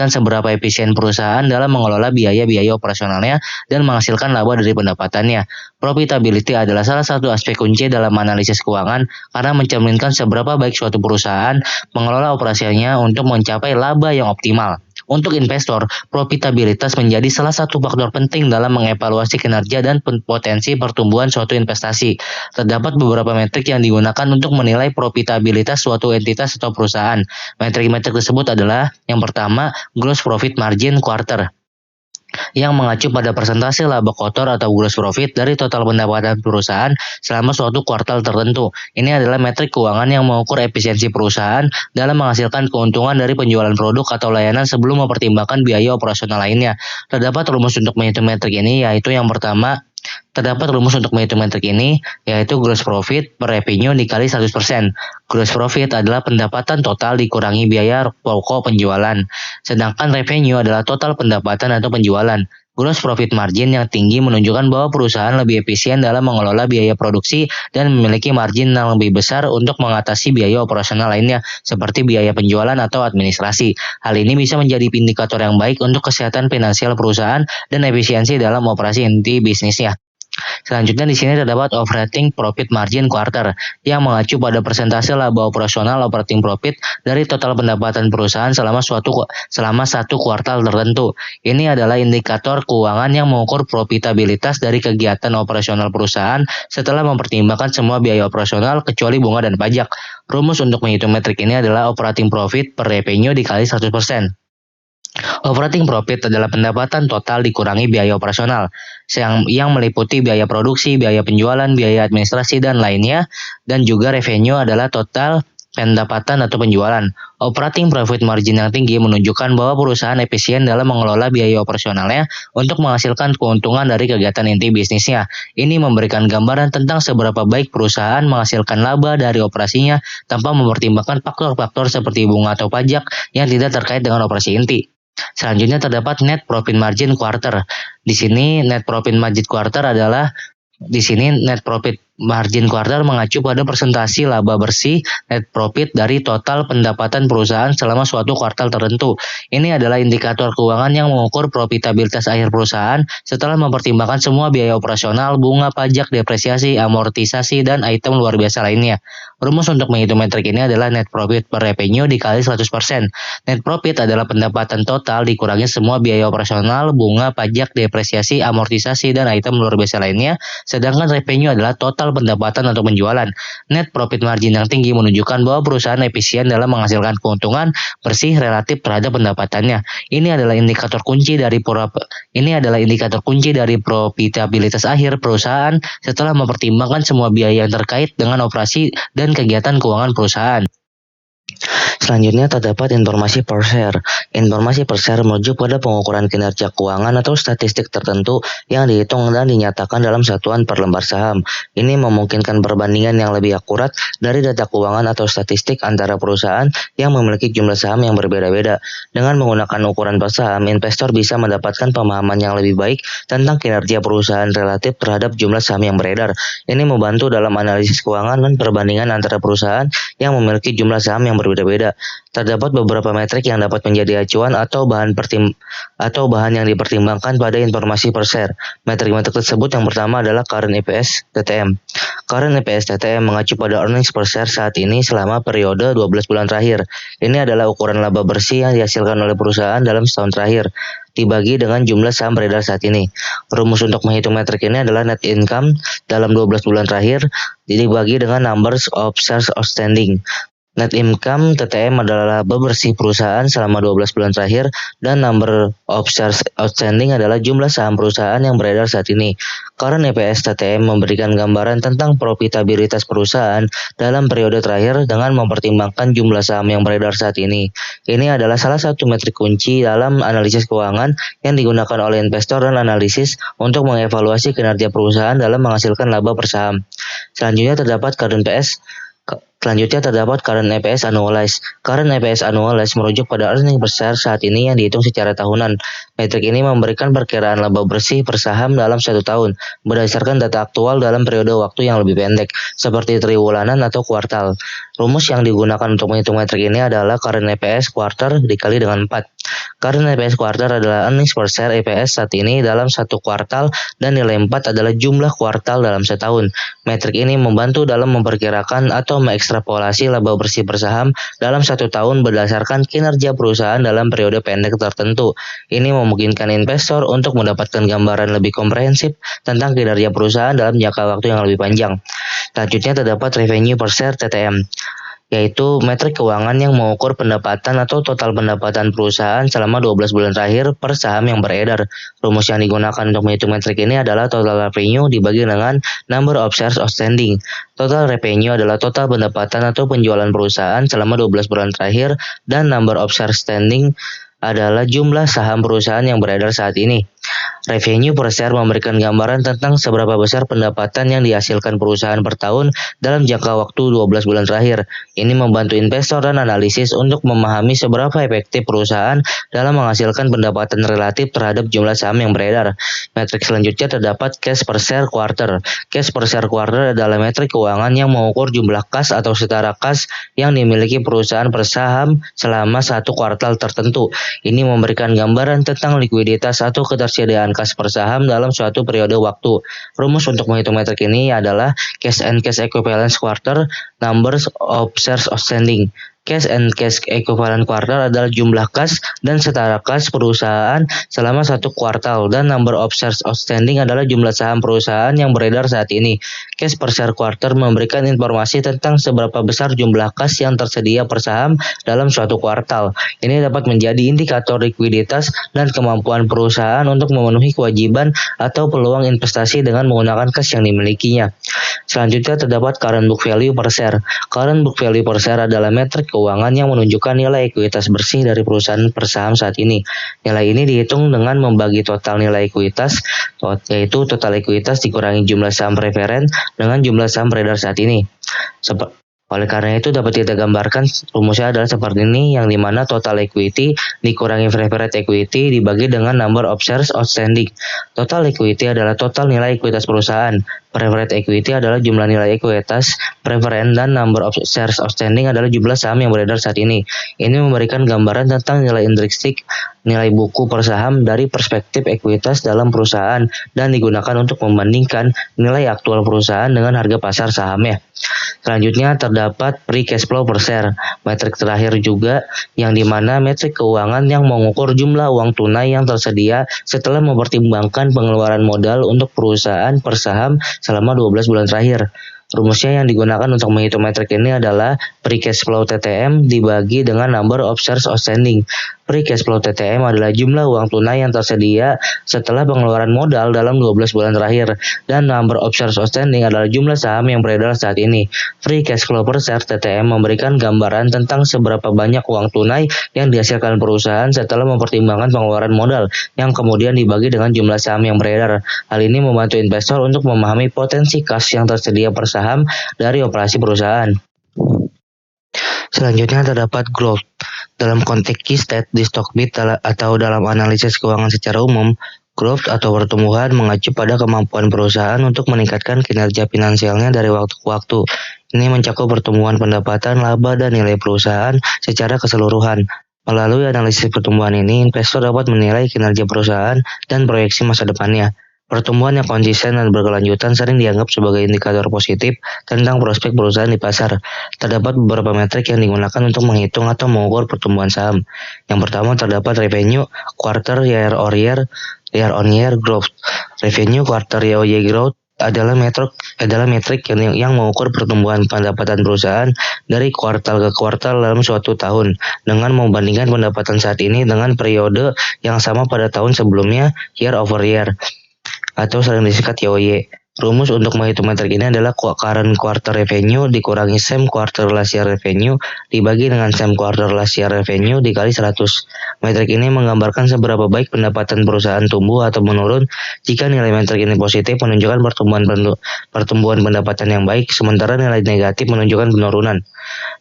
Speaker 2: seberapa efisien perusahaan dalam mengelola biaya-biaya operasionalnya dan menghasilkan laba dari pendapatannya. Profitability adalah salah satu aspek kunci dalam analisis keuangan karena mencerminkan seberapa baik suatu perusahaan mengelola operasinya untuk mencapai laba yang optimal. Untuk investor, profitabilitas menjadi salah satu faktor penting dalam mengevaluasi kinerja dan potensi pertumbuhan suatu investasi. Terdapat beberapa metrik yang digunakan untuk menilai profitabilitas suatu entitas atau perusahaan. Metrik-metrik tersebut adalah yang pertama, gross profit margin quarter, yang mengacu pada persentase laba kotor atau gross profit dari total pendapatan perusahaan selama suatu kuartal tertentu. Ini adalah metrik keuangan yang mengukur efisiensi perusahaan dalam menghasilkan keuntungan dari penjualan produk atau layanan sebelum mempertimbangkan biaya operasional lainnya. Terdapat rumus untuk menghitung metrik ini, yaitu yang pertama, yaitu gross profit per revenue dikali 100%. Gross profit adalah pendapatan total dikurangi biaya pokok penjualan. Sedangkan revenue adalah total pendapatan atau penjualan. Gross profit margin yang tinggi menunjukkan bahwa perusahaan lebih efisien dalam mengelola biaya produksi dan memiliki margin yang lebih besar untuk mengatasi biaya operasional lainnya seperti biaya penjualan atau administrasi. Hal ini bisa menjadi indikator yang baik untuk kesehatan finansial perusahaan dan efisiensi dalam operasi inti bisnisnya. Selanjutnya di sini terdapat operating profit margin quarter yang mengacu pada persentase laba operasional operating profit dari total pendapatan perusahaan selama satu kuartal tertentu. Ini adalah indikator keuangan yang mengukur profitabilitas dari kegiatan operasional perusahaan setelah mempertimbangkan semua biaya operasional kecuali bunga dan pajak. Rumus untuk menghitung metrik ini adalah operating profit per revenue dikali 100%. Operating profit adalah pendapatan total dikurangi biaya operasional yang meliputi biaya produksi, biaya penjualan, biaya administrasi, dan lainnya, dan juga revenue adalah total pendapatan atau penjualan. Operating profit margin yang tinggi menunjukkan bahwa perusahaan efisien dalam mengelola biaya operasionalnya untuk menghasilkan keuntungan dari kegiatan inti bisnisnya. Ini memberikan gambaran tentang seberapa baik perusahaan menghasilkan laba dari operasinya tanpa mempertimbangkan faktor-faktor seperti bunga atau pajak yang tidak terkait dengan operasi inti. Selanjutnya terdapat net profit margin quarter. Di sini net profit margin quarter mengacu pada persentase laba bersih net profit dari total pendapatan perusahaan selama suatu kuartal tertentu. Ini adalah indikator keuangan yang mengukur profitabilitas akhir perusahaan setelah mempertimbangkan semua biaya operasional, bunga, pajak, depresiasi, amortisasi, dan item luar biasa lainnya. Rumus untuk menghitung metrik ini adalah net profit per revenue dikali 100%. Net profit adalah pendapatan total dikurangi semua biaya operasional, bunga, pajak, depresiasi, amortisasi, dan item luar biasa lainnya. Sedangkan revenue adalah total pendapatan atau penjualan. Net profit margin yang tinggi menunjukkan bahwa perusahaan efisien dalam menghasilkan keuntungan bersih relatif terhadap pendapatannya. Ini adalah indikator kunci dari profitabilitas akhir perusahaan setelah mempertimbangkan semua biaya yang terkait dengan operasi dan kegiatan keuangan perusahaan. Selanjutnya terdapat informasi per share. Informasi per share merujuk pada pengukuran kinerja keuangan atau statistik tertentu yang dihitung dan dinyatakan dalam satuan per lembar saham. Ini memungkinkan perbandingan yang lebih akurat dari data keuangan atau statistik antara perusahaan yang memiliki jumlah saham yang berbeda-beda. Dengan menggunakan ukuran per saham, investor bisa mendapatkan pemahaman yang lebih baik tentang kinerja perusahaan relatif terhadap jumlah saham yang beredar. Ini membantu dalam analisis keuangan dan perbandingan antara perusahaan yang memiliki jumlah saham yang berbeda-beda. Terdapat beberapa metrik yang dapat menjadi acuan atau bahan yang dipertimbangkan pada informasi per share. Metrik-metrik tersebut yang pertama adalah current EPS TTM. Current EPS TTM mengacu pada earnings per share saat ini selama periode 12 bulan terakhir. Ini adalah ukuran laba bersih yang dihasilkan oleh perusahaan dalam setahun terakhir, dibagi dengan jumlah saham beredar saat ini. Rumus untuk menghitung metrik ini adalah net income dalam 12 bulan terakhir dibagi dengan numbers of shares outstanding. Net income TTM adalah laba bersih perusahaan selama 12 bulan terakhir dan number of shares outstanding adalah jumlah saham perusahaan yang beredar saat ini. Current EPS TTM memberikan gambaran tentang profitabilitas perusahaan dalam periode terakhir dengan mempertimbangkan jumlah saham yang beredar saat ini. Ini adalah salah satu metrik kunci dalam analisis keuangan yang digunakan oleh investor dan analisis untuk mengevaluasi kinerja perusahaan dalam menghasilkan laba per saham. Selanjutnya terdapat current Selanjutnya terdapat Current EPS Annualized. Current EPS Annualized merujuk pada earning per share saat ini yang dihitung secara tahunan. Metrik ini memberikan perkiraan laba bersih per saham dalam 1 tahun, berdasarkan data aktual dalam periode waktu yang lebih pendek, seperti triwulan atau kuartal. Rumus yang digunakan untuk menghitung metrik ini adalah Current EPS quarter dikali dengan 4. Current EPS quarter adalah earnings per share EPS saat ini dalam 1 kuartal, dan nilai 4 adalah jumlah kuartal dalam setahun. Metrik ini membantu dalam memperkirakan atau mengekstrapolasi laba bersih per saham dalam 1 tahun berdasarkan kinerja perusahaan dalam periode pendek tertentu. Ini memungkinkan investor untuk mendapatkan gambaran lebih komprehensif tentang kinerja perusahaan dalam jangka waktu yang lebih panjang. Selanjutnya terdapat revenue per share TTM, yaitu metrik keuangan yang mengukur pendapatan atau total pendapatan perusahaan selama 12 bulan terakhir per saham yang beredar. Rumus yang digunakan untuk menghitung metrik ini adalah total revenue dibagi dengan number of shares outstanding. Total revenue adalah total pendapatan atau penjualan perusahaan selama 12 bulan terakhir, dan number of shares outstanding adalah jumlah saham perusahaan yang beredar saat ini. Revenue per share memberikan gambaran tentang seberapa besar pendapatan yang dihasilkan perusahaan per tahun dalam jangka waktu 12 bulan terakhir. Ini membantu investor dan analisis untuk memahami seberapa efektif perusahaan dalam menghasilkan pendapatan relatif terhadap jumlah saham yang beredar. Metrik selanjutnya terdapat cash per share quarter. Cash per share quarter adalah metrik keuangan yang mengukur jumlah kas atau setara kas yang dimiliki perusahaan per saham selama 1 kuartal tertentu. Ini memberikan gambaran tentang likuiditas atau ketersediaan kas per saham dalam suatu periode waktu. Rumus untuk menghitung metrik ini adalah cash and cash equivalents quarter, numbers of shares outstanding. Cash and cash equivalent quarter adalah jumlah kas dan setara kas perusahaan selama 1 kuartal, dan number of shares outstanding adalah jumlah saham perusahaan yang beredar saat ini. Cash per share quarter memberikan informasi tentang seberapa besar jumlah kas yang tersedia per saham dalam suatu kuartal. Ini dapat menjadi indikator likuiditas dan kemampuan perusahaan untuk memenuhi kewajiban atau peluang investasi dengan menggunakan kas yang dimilikinya. Selanjutnya terdapat current book value per share. Current book value per share adalah metrik keuangan yang menunjukkan nilai ekuitas bersih dari perusahaan per saham saat ini. Nilai ini dihitung dengan membagi total nilai ekuitas, yaitu total ekuitas dikurangi jumlah saham preferen dengan jumlah saham beredar saat ini. Oleh karena itu dapat kita gambarkan rumusnya adalah seperti ini, yang dimana total equity dikurangi preferred equity dibagi dengan number of shares outstanding. Total equity adalah total nilai ekuitas perusahaan. Preferred equity adalah jumlah nilai ekuitas preferen, dan number of shares outstanding adalah jumlah saham yang beredar saat ini. Ini memberikan gambaran tentang nilai intrinsik, nilai buku per saham dari perspektif ekuitas dalam perusahaan, dan digunakan untuk membandingkan nilai aktual perusahaan dengan harga pasar sahamnya. Selanjutnya terdapat free cash flow per share, metrik terakhir juga, yang dimana metrik keuangan yang mengukur jumlah uang tunai yang tersedia setelah mempertimbangkan pengeluaran modal untuk perusahaan per saham selama 12 bulan terakhir. Rumusnya yang digunakan untuk menghitung metrik ini adalah free cash flow TTM dibagi dengan number of shares outstanding. Free cash flow TTM adalah jumlah uang tunai yang tersedia setelah pengeluaran modal dalam 12 bulan terakhir, dan number of shares outstanding adalah jumlah saham yang beredar saat ini. Free cash flow per share TTM memberikan gambaran tentang seberapa banyak uang tunai yang dihasilkan perusahaan setelah mempertimbangkan pengeluaran modal, yang kemudian dibagi dengan jumlah saham yang beredar. Hal ini membantu investor untuk memahami potensi kas yang tersedia per saham dari operasi perusahaan. Selanjutnya terdapat growth. Dalam konteks key state di Stockbit atau dalam analisis keuangan secara umum, growth atau pertumbuhan mengacu pada kemampuan perusahaan untuk meningkatkan kinerja finansialnya dari waktu ke waktu. Ini mencakup pertumbuhan pendapatan, laba, dan nilai perusahaan secara keseluruhan. Melalui analisis pertumbuhan ini, investor dapat menilai kinerja perusahaan dan proyeksi masa depannya. Pertumbuhan yang konsisten dan berkelanjutan sering dianggap sebagai indikator positif tentang prospek perusahaan di pasar. Terdapat beberapa metrik yang digunakan untuk menghitung atau mengukur pertumbuhan saham. Yang pertama terdapat revenue quarter year-on-year growth. Revenue quarter year-on-year growth adalah metrik yang mengukur pertumbuhan pendapatan perusahaan dari kuartal ke kuartal dalam suatu tahun, dengan membandingkan pendapatan saat ini dengan periode yang sama pada tahun sebelumnya, year over year, atau sering disingkat YOY. Rumus untuk menghitung metrik ini adalah current quarter revenue dikurangi same quarter last year revenue dibagi dengan same quarter last year revenue dikali 100. Metrik ini menggambarkan seberapa baik pendapatan perusahaan tumbuh atau menurun. Jika nilai metrik ini positif menunjukkan pertumbuhan pendapatan yang baik, sementara nilai negatif menunjukkan penurunan.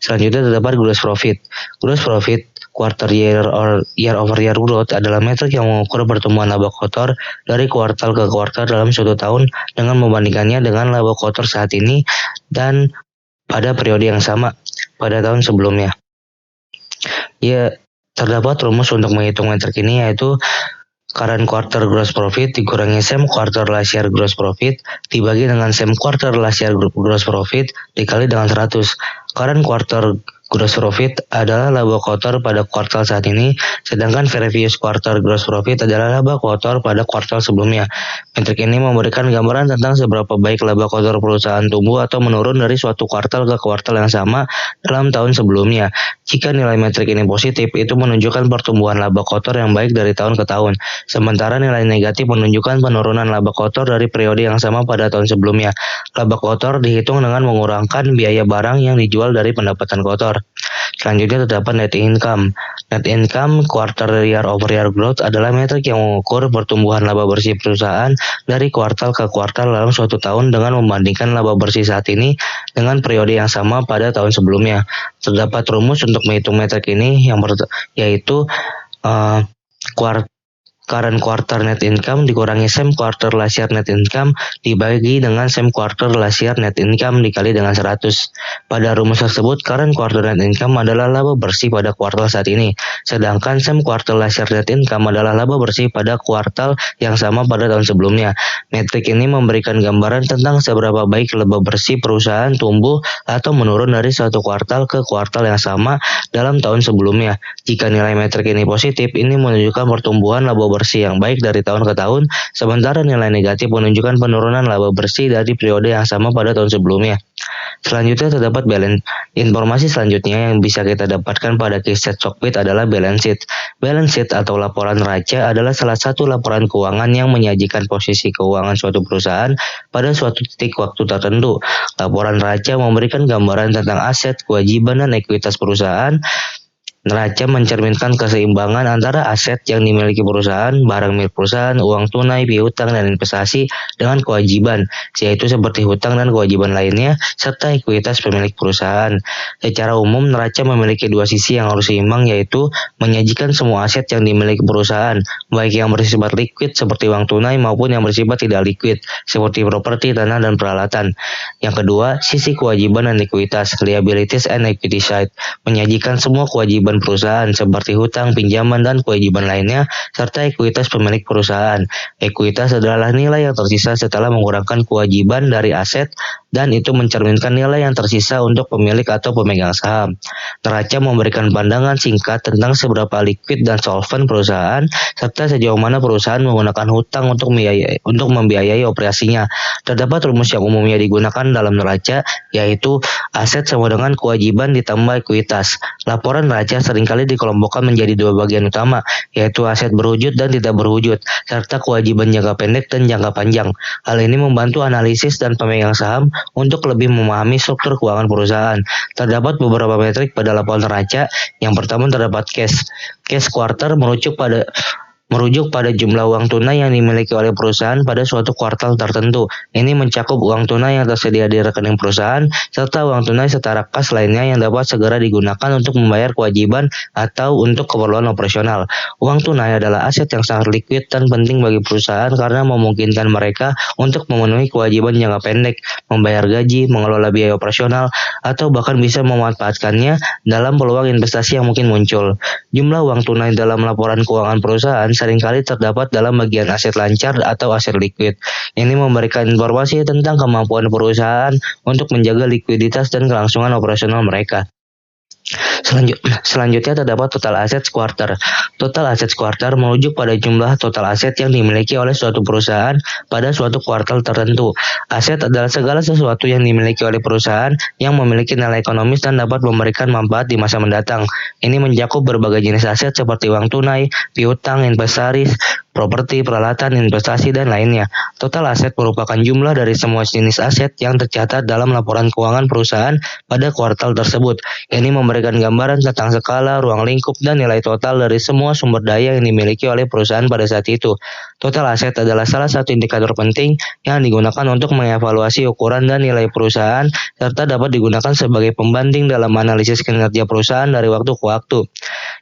Speaker 2: Selanjutnya terdapat gross profit. Gross profit quarter year over year growth adalah metrik yang mengukur pertumbuhan laba kotor dari kuartal ke kuartal dalam suatu tahun dengan membandingkannya dengan laba kotor saat ini dan pada periode yang sama pada tahun sebelumnya. Ya, terdapat rumus untuk menghitung metrik ini yaitu current quarter gross profit dikurangi same quarter last year gross profit dibagi dengan same quarter last year gross profit dikali dengan 100. Current quarter gross profit adalah laba kotor pada kuartal saat ini, sedangkan previous quarter gross profit adalah laba kotor pada kuartal sebelumnya. Metrik ini memberikan gambaran tentang seberapa baik laba kotor perusahaan tumbuh atau menurun dari suatu kuartal ke kuartal yang sama dalam tahun sebelumnya. Jika nilai metrik ini positif, itu menunjukkan pertumbuhan laba kotor yang baik dari tahun ke tahun. Sementara nilai negatif menunjukkan penurunan laba kotor dari periode yang sama pada tahun sebelumnya. Laba kotor dihitung dengan mengurangkan biaya barang yang dijual dari pendapatan kotor. Selanjutnya terdapat net income. Net income quarter year over year growth adalah metrik yang mengukur pertumbuhan laba bersih perusahaan dari kuartal ke kuartal dalam suatu tahun dengan membandingkan laba bersih saat ini dengan periode yang sama pada tahun sebelumnya. Terdapat rumus untuk menghitung metrik ini yaitu current quarter net income dikurangi same quarter last year net income dibagi dengan same quarter last year net income dikali dengan 100. Pada rumus tersebut, current quarter net income adalah laba bersih pada kuartal saat ini, sedangkan same quarter last year net income adalah laba bersih pada kuartal yang sama pada tahun sebelumnya. Metrik ini memberikan gambaran tentang seberapa baik laba bersih perusahaan tumbuh atau menurun dari suatu kuartal ke kuartal yang sama dalam tahun sebelumnya. Jika nilai metrik ini positif, ini menunjukkan pertumbuhan laba bersih yang baik dari tahun ke tahun, sementara nilai negatif menunjukkan penurunan laba bersih dari periode yang sama pada tahun sebelumnya. Selanjutnya terdapat balance. Informasi selanjutnya yang bisa kita dapatkan pada Keystat Stockbit adalah balance sheet. Balance sheet atau laporan neraca adalah salah satu laporan keuangan yang menyajikan posisi keuangan suatu perusahaan pada suatu titik waktu tertentu. Laporan neraca memberikan gambaran tentang aset, kewajiban, dan ekuitas perusahaan. Neraca mencerminkan keseimbangan antara aset yang dimiliki perusahaan, barang milik perusahaan, uang tunai, piutang, dan investasi dengan kewajiban, yaitu seperti hutang dan kewajiban lainnya, serta ekuitas pemilik perusahaan. Secara umum, neraca memiliki dua sisi yang harus seimbang, yaitu menyajikan semua aset yang dimiliki perusahaan, baik yang bersifat liquid seperti uang tunai maupun yang bersifat tidak liquid seperti properti, tanah, dan peralatan. Yang kedua, sisi kewajiban dan ekuitas, liabilities and equity side, menyajikan semua kewajiban perusahaan seperti hutang, pinjaman, dan kewajiban lainnya, serta ekuitas pemilik perusahaan. Ekuitas adalah nilai yang tersisa setelah mengurangkan kewajiban dari aset, dan itu mencerminkan nilai yang tersisa untuk pemilik atau pemegang saham. Neraca memberikan pandangan singkat tentang seberapa liquid dan solvent perusahaan, serta sejauh mana perusahaan menggunakan hutang untuk membiayai operasinya. Terdapat rumus yang umumnya digunakan dalam neraca, yaitu aset sama dengan kewajiban ditambah ekuitas. Laporan neraca seringkali dikelompokkan menjadi dua bagian utama, yaitu aset berwujud dan tidak berwujud, serta kewajiban jangka pendek dan jangka panjang. Hal ini membantu analisis dan pemegang saham untuk lebih memahami struktur keuangan perusahaan. Terdapat beberapa metrik pada laporan neraca. Yang pertama terdapat cash. Cash quarter merujuk pada jumlah uang tunai yang dimiliki oleh perusahaan pada suatu kuartal tertentu. Ini mencakup uang tunai yang tersedia di rekening perusahaan, serta uang tunai setara kas lainnya yang dapat segera digunakan untuk membayar kewajiban atau untuk keperluan operasional. Uang tunai adalah aset yang sangat liquid dan penting bagi perusahaan karena memungkinkan mereka untuk memenuhi kewajiban jangka pendek, membayar gaji, mengelola biaya operasional, atau bahkan bisa memanfaatkannya dalam peluang investasi yang mungkin muncul. Jumlah uang tunai dalam laporan keuangan perusahaan seringkali terdapat dalam bagian aset lancar atau aset liquid. Ini memberikan informasi tentang kemampuan perusahaan untuk menjaga likuiditas dan kelangsungan operasional mereka. Selanjutnya terdapat total assets quarter. Total assets quarter merujuk pada jumlah total aset yang dimiliki oleh suatu perusahaan pada suatu kuartal tertentu. Aset adalah segala sesuatu yang dimiliki oleh perusahaan yang memiliki nilai ekonomis dan dapat memberikan manfaat di masa mendatang. Ini mencakup berbagai jenis aset seperti uang tunai, piutang, inventaris, properti, peralatan, investasi, dan lainnya. Total aset merupakan jumlah dari semua jenis aset yang tercatat dalam laporan keuangan perusahaan pada kuartal tersebut. Ini memberikan gambaran tentang skala, ruang lingkup, dan nilai total dari semua sumber daya yang dimiliki oleh perusahaan pada saat itu. Total aset adalah salah satu indikator penting yang digunakan untuk mengevaluasi ukuran dan nilai perusahaan, serta dapat digunakan sebagai pembanding dalam analisis kinerja perusahaan dari waktu ke waktu.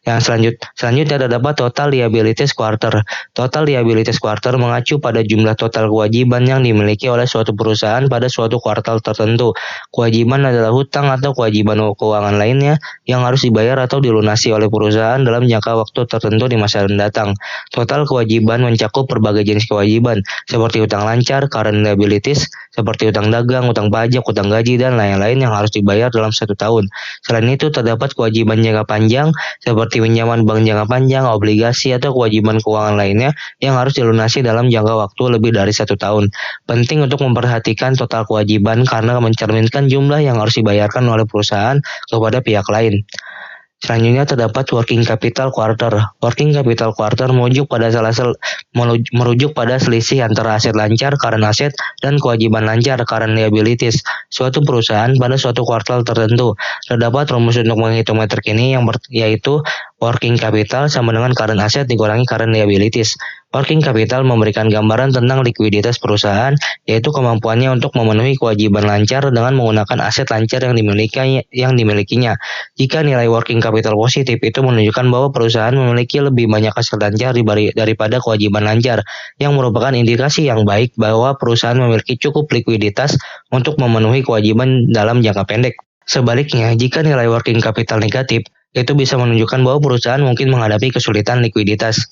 Speaker 2: Selanjutnya terdapat total liabilities quarter. Total liabilities quarter mengacu pada jumlah total kewajiban yang dimiliki oleh suatu perusahaan pada suatu kuartal tertentu. Kewajiban adalah hutang atau kewajiban keuangan lainnya yang harus dibayar atau dilunasi oleh perusahaan dalam jangka waktu tertentu di masa mendatang. Total kewajiban mencakup berbagai jenis kewajiban, seperti hutang lancar, current liabilities, seperti hutang dagang, hutang pajak, hutang gaji, dan lain-lain yang harus dibayar dalam 1 tahun. Selain itu, terdapat kewajiban jangka panjang, seperti pinjaman bank jangka panjang, obligasi, atau kewajiban keuangan lainnya yang harus dilunasi dalam jangka waktu lebih dari 1 tahun. Penting untuk memperhatikan total kewajiban karena mencerminkan jumlah yang harus dibayarkan oleh perusahaan kepada pihak lain. Selanjutnya terdapat working capital quarter. Working capital quarter merujuk pada selisih antara aset lancar current asset dan kewajiban lancar current liabilities suatu perusahaan pada suatu kuartal tertentu. Terdapat rumus untuk menghitung metrik ini yaitu working capital sama dengan current asset dikurangi current liabilities. Working capital memberikan gambaran tentang likuiditas perusahaan, yaitu kemampuannya untuk memenuhi kewajiban lancar dengan menggunakan aset lancar yang dimilikinya. Jika nilai working capital positif, itu menunjukkan bahwa perusahaan memiliki lebih banyak aset lancar daripada kewajiban lancar, yang merupakan indikasi yang baik bahwa perusahaan memiliki cukup likuiditas untuk memenuhi kewajiban dalam jangka pendek. Sebaliknya, jika nilai working capital negatif, itu bisa menunjukkan bahwa perusahaan mungkin menghadapi kesulitan likuiditas.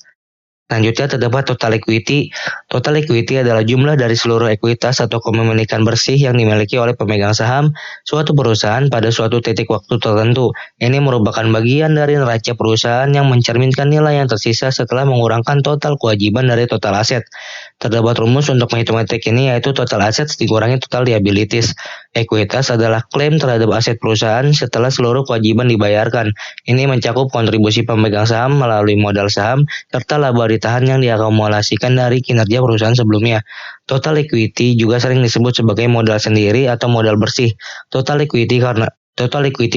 Speaker 2: Selanjutnya terdapat total equity. Total equity adalah jumlah dari seluruh ekuitas atau kepemilikan bersih yang dimiliki oleh pemegang saham suatu perusahaan pada suatu titik waktu tertentu. Ini merupakan bagian dari neraca perusahaan yang mencerminkan nilai yang tersisa setelah mengurangkan total kewajiban dari total aset. Terdapat rumus untuk menghitung metrik ini yaitu total assets dikurangi total liabilities. Ekuitas adalah klaim terhadap aset perusahaan setelah seluruh kewajiban dibayarkan. Ini mencakup kontribusi pemegang saham melalui modal saham serta laba ditahan yang diakumulasikan dari kinerja perusahaan sebelumnya. Total equity juga sering disebut sebagai modal sendiri atau modal bersih. Total equity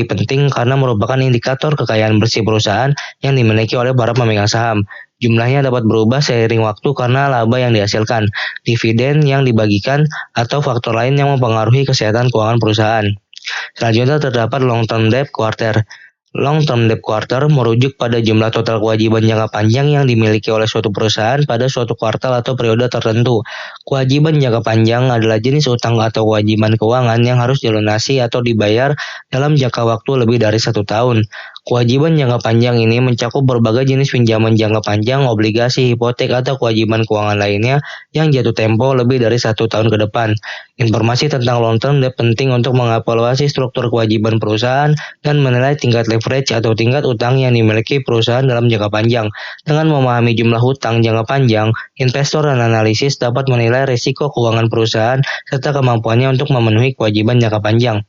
Speaker 2: penting karena merupakan indikator kekayaan bersih perusahaan yang dimiliki oleh para pemegang saham. Jumlahnya dapat berubah seiring waktu karena laba yang dihasilkan, dividen yang dibagikan, atau faktor lain yang mempengaruhi kesehatan keuangan perusahaan. Selanjutnya terdapat long-term debt quarter. Long-term debt quarter merujuk pada jumlah total kewajiban jangka panjang yang dimiliki oleh suatu perusahaan pada suatu kuartal atau periode tertentu. Kewajiban jangka panjang adalah jenis utang atau kewajiban keuangan yang harus dilunasi atau dibayar dalam jangka waktu lebih dari 1 tahun. Kewajiban jangka panjang ini mencakup berbagai jenis pinjaman jangka panjang, obligasi, hipotek, atau kewajiban keuangan lainnya yang jatuh tempo lebih dari 1 tahun ke depan. Informasi tentang long-term debt penting untuk mengevaluasi struktur kewajiban perusahaan dan menilai tingkat leverage atau tingkat utang yang dimiliki perusahaan dalam jangka panjang. Dengan memahami jumlah hutang jangka panjang, investor dan analisis dapat menilai risiko keuangan perusahaan serta kemampuannya untuk memenuhi kewajiban jangka panjang.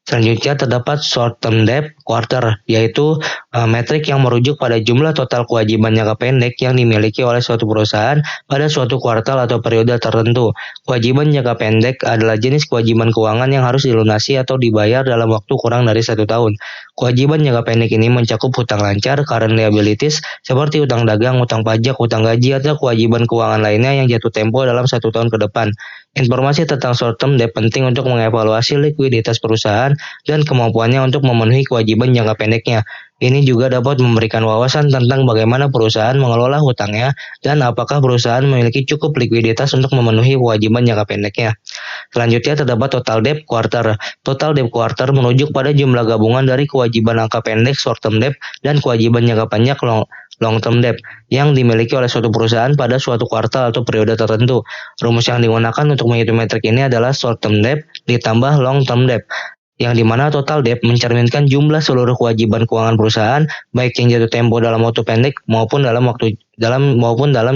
Speaker 2: Selanjutnya terdapat short-term debt quarter, yaitu metrik yang merujuk pada jumlah total kewajiban jangka pendek yang dimiliki oleh suatu perusahaan pada suatu kuartal atau periode tertentu. Kewajiban jangka pendek adalah jenis kewajiban keuangan yang harus dilunasi atau dibayar dalam waktu kurang dari 1 tahun. Kewajiban jangka pendek ini mencakup hutang lancar, current liabilities, seperti hutang dagang, hutang pajak, hutang gaji, atau kewajiban keuangan lainnya yang jatuh tempo dalam 1 tahun ke depan. Informasi tentang short-term debt penting untuk mengevaluasi likuiditas perusahaan dan kemampuannya untuk memenuhi kewajiban jangka pendeknya. Ini juga dapat memberikan wawasan tentang bagaimana perusahaan mengelola hutangnya dan apakah perusahaan memiliki cukup likuiditas untuk memenuhi kewajiban jangka pendeknya. Selanjutnya terdapat total debt quarter. Total debt quarter merujuk pada jumlah gabungan dari kewajiban jangka pendek short-term debt dan kewajiban jangka panjang long-term debt yang dimiliki oleh suatu perusahaan pada suatu kuartal atau periode tertentu. Rumus yang digunakan untuk menghitung metrik ini adalah short-term debt ditambah long-term debt. yang dimana total debt mencerminkan jumlah seluruh kewajiban keuangan perusahaan, baik yang jatuh tempo dalam waktu pendek maupun dalam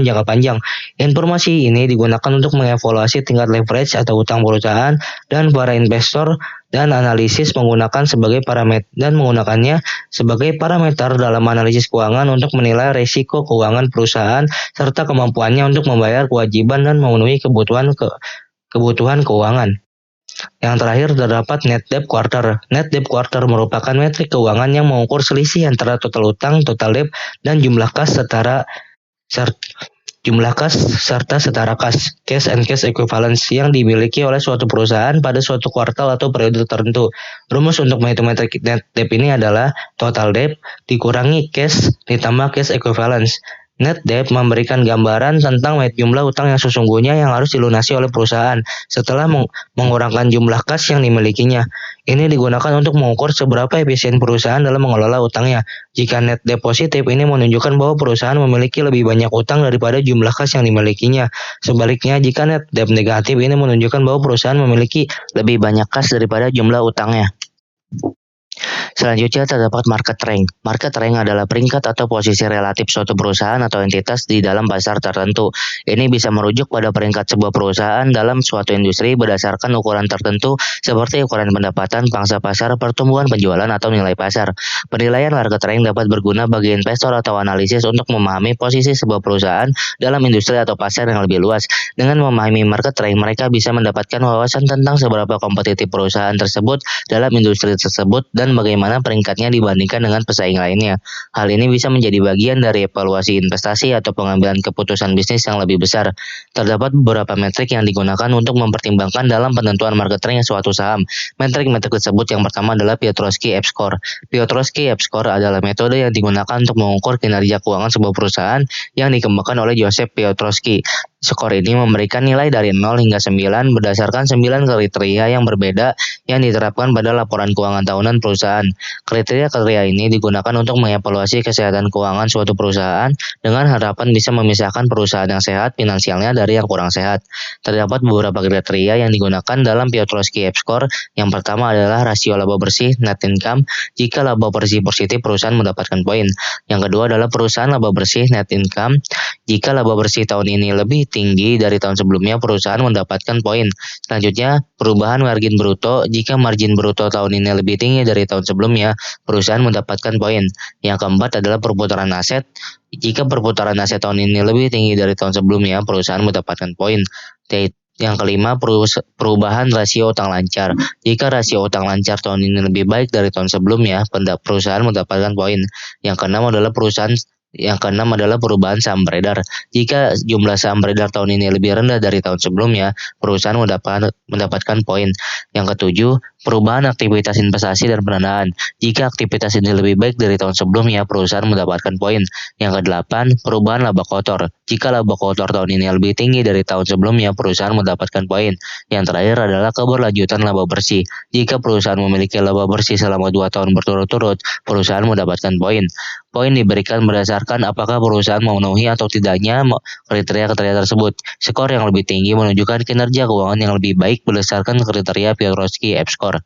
Speaker 2: jangka panjang. Informasi ini digunakan untuk mengevaluasi tingkat leverage atau utang perusahaan dan para investor dan menggunakannya sebagai parameter dalam analisis keuangan untuk menilai risiko keuangan perusahaan serta kemampuannya untuk membayar kewajiban dan memenuhi kebutuhan keuangan. Yang terakhir terdapat net debt quarter. Net debt quarter merupakan metrik keuangan yang mengukur selisih antara total utang, total debt, dan jumlah kas serta setara kas, cash and cash equivalents yang dimiliki oleh suatu perusahaan pada suatu kuartal atau periode tertentu. Rumus untuk menghitung metrik net debt ini adalah total debt dikurangi cash ditambah cash equivalents. Net debt memberikan gambaran tentang jumlah utang yang sesungguhnya yang harus dilunasi oleh perusahaan setelah mengurangkan jumlah kas yang dimilikinya. Ini digunakan untuk mengukur seberapa efisien perusahaan dalam mengelola utangnya. Jika net debt positif, ini menunjukkan bahwa perusahaan memiliki lebih banyak utang daripada jumlah kas yang dimilikinya. Sebaliknya, jika net debt negatif, ini menunjukkan bahwa perusahaan memiliki lebih banyak kas daripada jumlah utangnya. Selanjutnya terdapat market rank. Market rank adalah peringkat atau posisi relatif suatu perusahaan atau entitas di dalam pasar tertentu. Ini bisa merujuk pada peringkat sebuah perusahaan dalam suatu industri berdasarkan ukuran tertentu seperti ukuran pendapatan, pangsa pasar, pertumbuhan penjualan, atau nilai pasar. Penilaian market rank dapat berguna bagi investor atau analisis untuk memahami posisi sebuah perusahaan dalam industri atau pasar yang lebih luas. Dengan memahami market rank, mereka bisa mendapatkan wawasan tentang seberapa kompetitif perusahaan tersebut dalam industri tersebut dan bagaimana peringkatnya dibandingkan dengan pesaing lainnya. Hal ini bisa menjadi bagian dari evaluasi investasi atau pengambilan keputusan bisnis yang lebih besar. Terdapat beberapa metrik yang digunakan untuk mempertimbangkan dalam penentuan market rank suatu saham. Metrik-metrik tersebut yang pertama adalah Piotrowski F-score. Piotrowski F-score adalah metode yang digunakan untuk mengukur kinerja keuangan sebuah perusahaan yang dikembangkan oleh Joseph Piotrowski. Skor ini memberikan nilai dari 0 hingga 9 berdasarkan 9 kriteria yang berbeda yang diterapkan pada laporan keuangan tahunan perusahaan. Kriteria-kriteria ini digunakan untuk mengevaluasi kesehatan keuangan suatu perusahaan dengan harapan bisa memisahkan perusahaan yang sehat finansialnya dari yang kurang sehat. Terdapat beberapa kriteria yang digunakan dalam Piotrowski F-score. Yang pertama adalah rasio laba bersih net income. Jika laba bersih positif, perusahaan mendapatkan poin. Yang kedua adalah perusahaan laba bersih net income. Jika laba bersih tahun ini lebih tinggi dari tahun sebelumnya, perusahaan mendapatkan poin. Selanjutnya, perubahan margin bruto. Jika margin bruto tahun ini lebih tinggi dari tahun sebelumnya, perusahaan mendapatkan poin. Yang keempat adalah perputaran aset. Jika perputaran aset tahun ini lebih tinggi dari tahun sebelumnya, perusahaan mendapatkan poin. Yang kelima, perubahan rasio utang lancar. Jika rasio utang lancar tahun ini lebih baik dari tahun sebelumnya, perusahaan mendapatkan poin. Yang keenam adalah perubahan saham beredar. Jika jumlah saham beredar tahun ini lebih rendah dari tahun sebelumnya, perusahaan mendapatkan poin. Yang ketujuh, perubahan aktivitas investasi dan pendanaan. Jika aktivitas ini lebih baik dari tahun sebelumnya, perusahaan mendapatkan poin. Yang kedelapan, perubahan laba kotor. Jika laba kotor tahun ini lebih tinggi dari tahun sebelumnya, perusahaan mendapatkan poin. Yang terakhir adalah keberlanjutan laba bersih. Jika perusahaan memiliki laba bersih selama 2 tahun berturut-turut, perusahaan mendapatkan poin. Poin diberikan berdasarkan apakah perusahaan memenuhi atau tidaknya kriteria-kriteria tersebut. Skor yang lebih tinggi menunjukkan kinerja keuangan yang lebih baik berdasarkan kriteria Piotrowski F-score.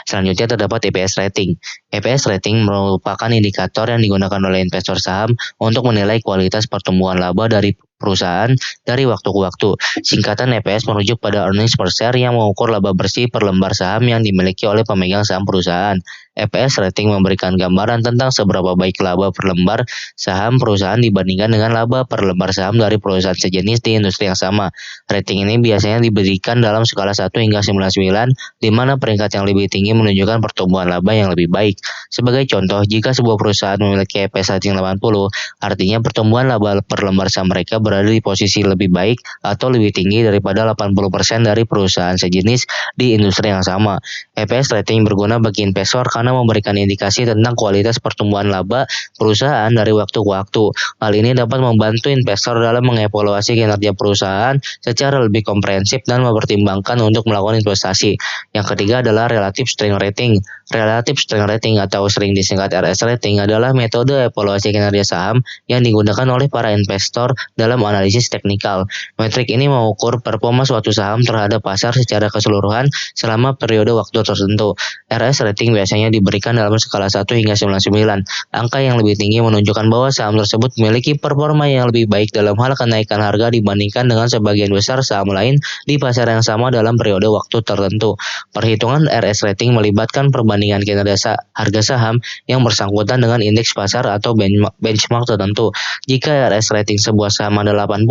Speaker 2: Selanjutnya terdapat EPS rating. EPS rating merupakan indikator yang digunakan oleh investor saham untuk menilai kualitas pertumbuhan laba dari perusahaan dari waktu ke waktu. Singkatan EPS merujuk pada earnings per share yang mengukur laba bersih per lembar saham yang dimiliki oleh pemegang saham perusahaan. EPS rating memberikan gambaran tentang seberapa baik laba per lembar saham perusahaan dibandingkan dengan laba per lembar saham dari perusahaan sejenis di industri yang sama. Rating ini biasanya diberikan dalam skala 1 hingga 99, di mana peringkat yang lebih tinggi menunjukkan pertumbuhan laba yang lebih baik. Sebagai contoh, jika sebuah perusahaan memiliki EPS rating 80, artinya pertumbuhan laba per lembar saham mereka berada di posisi lebih baik atau lebih tinggi daripada 80% dari perusahaan sejenis di industri yang sama. EPS rating berguna bagi investor karena mana memberikan indikasi tentang kualitas pertumbuhan laba perusahaan dari waktu ke waktu. Hal ini dapat membantu investor dalam mengevaluasi kinerja perusahaan secara lebih komprehensif dan mempertimbangkan untuk melakukan investasi. Yang ketiga adalah Relative Strength Rating. Relative Strength Rating atau sering disingkat RS Rating adalah metode evaluasi kinerja saham yang digunakan oleh para investor dalam analisis teknikal. Metrik ini mengukur performa suatu saham terhadap pasar secara keseluruhan selama periode waktu tertentu. RS Rating biasanya diberikan dalam skala 1 hingga 99. Angka yang lebih tinggi menunjukkan bahwa saham tersebut memiliki performa yang lebih baik dalam hal kenaikan harga dibandingkan dengan sebagian besar saham lain di pasar yang sama dalam periode waktu tertentu. Perhitungan RS Rating melibatkan perbandingan kinerja harga saham yang bersangkutan dengan indeks pasar atau benchmark tertentu. Jika RS Rating sebuah saham ada 80,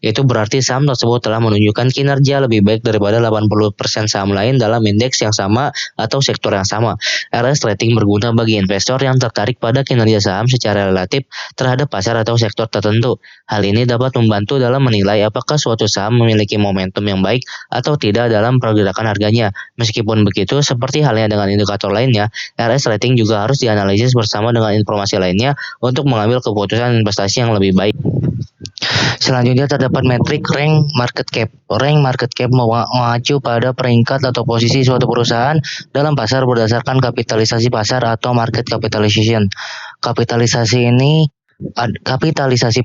Speaker 2: itu berarti saham tersebut telah menunjukkan kinerja lebih baik daripada 80% saham lain dalam indeks yang sama atau sektor yang sama. RS Rating berguna bagi investor yang tertarik pada kinerja saham secara relatif terhadap pasar atau sektor tertentu. Hal ini dapat membantu dalam menilai apakah suatu saham memiliki momentum yang baik atau tidak dalam pergerakan harganya. Meskipun begitu, seperti halnya dengan indikator lainnya, RS Rating juga harus dianalisis bersama dengan informasi lainnya untuk mengambil keputusan investasi yang lebih baik. Selanjutnya terdapat metrik rank market cap. Rank market cap mengacu pada peringkat atau posisi suatu perusahaan dalam pasar berdasarkan kapitalisasi pasar atau market capitalization. Kapitalisasi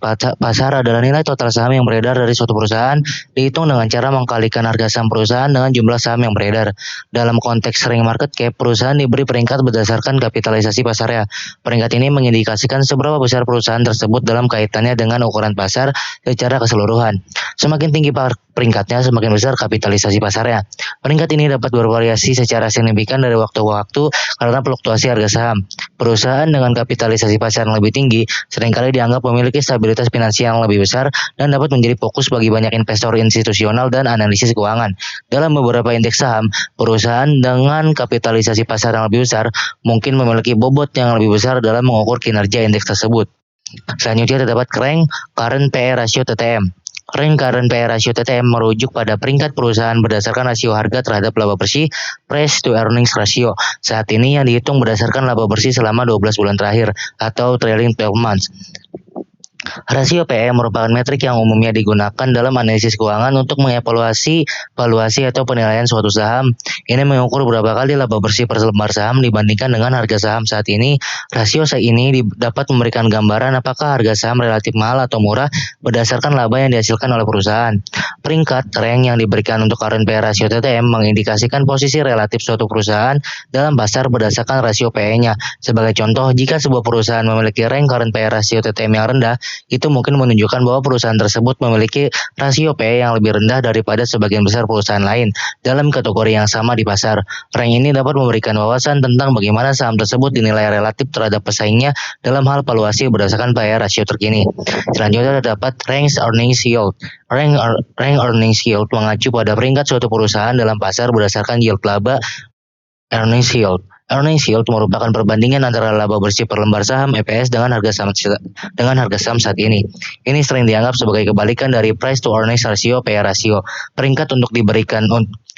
Speaker 2: pasar adalah nilai total saham yang beredar dari suatu perusahaan dihitung dengan cara mengkalikan harga saham perusahaan dengan jumlah saham yang beredar. Dalam konteks rank market cap, perusahaan diberi peringkat berdasarkan kapitalisasi pasarnya. Peringkat ini mengindikasikan seberapa besar perusahaan tersebut dalam kaitannya dengan ukuran pasar secara keseluruhan. Semakin tinggi peringkatnya, semakin besar kapitalisasi pasarnya. Peringkat ini dapat bervariasi secara signifikan dari waktu ke waktu karena fluktuasi harga saham. Perusahaan dengan kapitalisasi pasar yang lebih tinggi seringkali dianggap memiliki stabilitas finansial yang lebih besar dan dapat menjadi fokus bagi banyak investor institusional dan analisis keuangan. Dalam beberapa indeks saham, perusahaan dengan kapitalisasi pasar yang lebih besar mungkin memiliki bobot yang lebih besar dalam mengukur kinerja indeks tersebut. Selanjutnya terdapat rank Current PE Ratio TTM. Rank Current PE Ratio TTM merujuk pada peringkat perusahaan berdasarkan rasio harga terhadap laba bersih Price to Earnings Ratio. Saat ini yang dihitung berdasarkan laba bersih selama 12 bulan terakhir atau trailing 12 months. Rasio PE merupakan metrik yang umumnya digunakan dalam analisis keuangan untuk mengevaluasi valuasi atau penilaian suatu saham. Ini mengukur berapa kali laba bersih per lembar saham dibandingkan dengan harga saham saat ini. Rasio ini dapat memberikan gambaran apakah harga saham relatif mahal atau murah berdasarkan laba yang dihasilkan oleh perusahaan. Peringkat rank yang diberikan untuk current PE ratio TTM mengindikasikan posisi relatif suatu perusahaan dalam pasar berdasarkan rasio PE-nya. Sebagai contoh, jika sebuah perusahaan memiliki rank current PE ratio TTM yang rendah, itu mungkin menunjukkan bahwa perusahaan tersebut memiliki rasio PE yang lebih rendah daripada sebagian besar perusahaan lain dalam kategori yang sama di pasar. Rank ini dapat memberikan wawasan tentang bagaimana saham tersebut dinilai relatif terhadap pesaingnya dalam hal valuasi berdasarkan PE rasio terkini. Selanjutnya terdapat Rank Earnings Yield. Rank Earnings Yield mengacu pada peringkat suatu perusahaan dalam pasar berdasarkan yield laba. Earnings Yield merupakan perbandingan antara laba bersih per lembar saham EPS dengan harga saham saat ini. Ini sering dianggap sebagai kebalikan dari Price to Earnings Ratio (PE Ratio).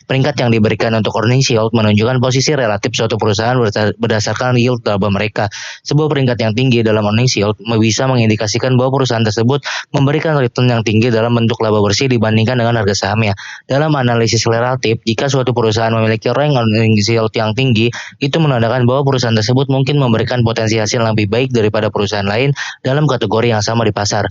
Speaker 2: Peringkat yang diberikan untuk earnings yield menunjukkan posisi relatif suatu perusahaan berdasarkan yield laba mereka. Sebuah peringkat yang tinggi dalam earnings yield bisa mengindikasikan bahwa perusahaan tersebut memberikan return yang tinggi dalam bentuk laba bersih dibandingkan dengan harga sahamnya. Dalam analisis relatif, jika suatu perusahaan memiliki rank earnings yield yang tinggi, itu menandakan bahwa perusahaan tersebut mungkin memberikan potensi hasil yang lebih baik daripada perusahaan lain dalam kategori yang sama di pasar.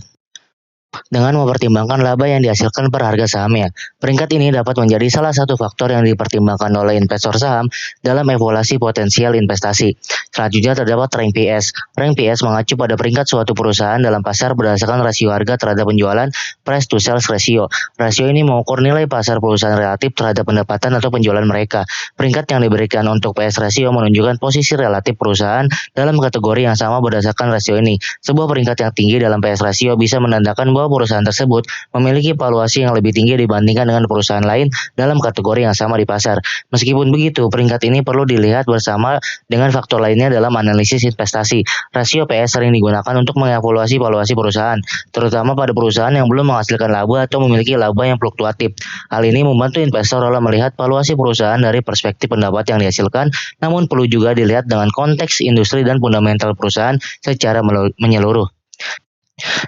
Speaker 2: Dengan mempertimbangkan laba yang dihasilkan per harga sahamnya, peringkat ini dapat menjadi salah satu faktor yang dipertimbangkan oleh investor saham dalam evaluasi potensial investasi. Selanjutnya terdapat rank PS. Rank PS mengacu pada peringkat suatu perusahaan dalam pasar berdasarkan rasio harga terhadap penjualan price to sales ratio. Rasio ini mengukur nilai pasar perusahaan relatif terhadap pendapatan atau penjualan mereka. Peringkat yang diberikan untuk PS ratio menunjukkan posisi relatif perusahaan dalam kategori yang sama berdasarkan rasio ini. Sebuah peringkat yang tinggi dalam PS ratio bisa menandakan bahwa bahwa perusahaan tersebut memiliki valuasi yang lebih tinggi dibandingkan dengan perusahaan lain dalam kategori yang sama di pasar. Meskipun begitu, peringkat ini perlu dilihat bersama dengan faktor lainnya dalam analisis investasi. Rasio PS sering digunakan untuk mengevaluasi valuasi perusahaan, terutama pada perusahaan yang belum menghasilkan laba atau memiliki laba yang fluktuatif. Hal ini membantu investor dalam melihat valuasi perusahaan dari perspektif pendapat yang dihasilkan, namun perlu juga dilihat dengan konteks industri dan fundamental perusahaan secara menyeluruh.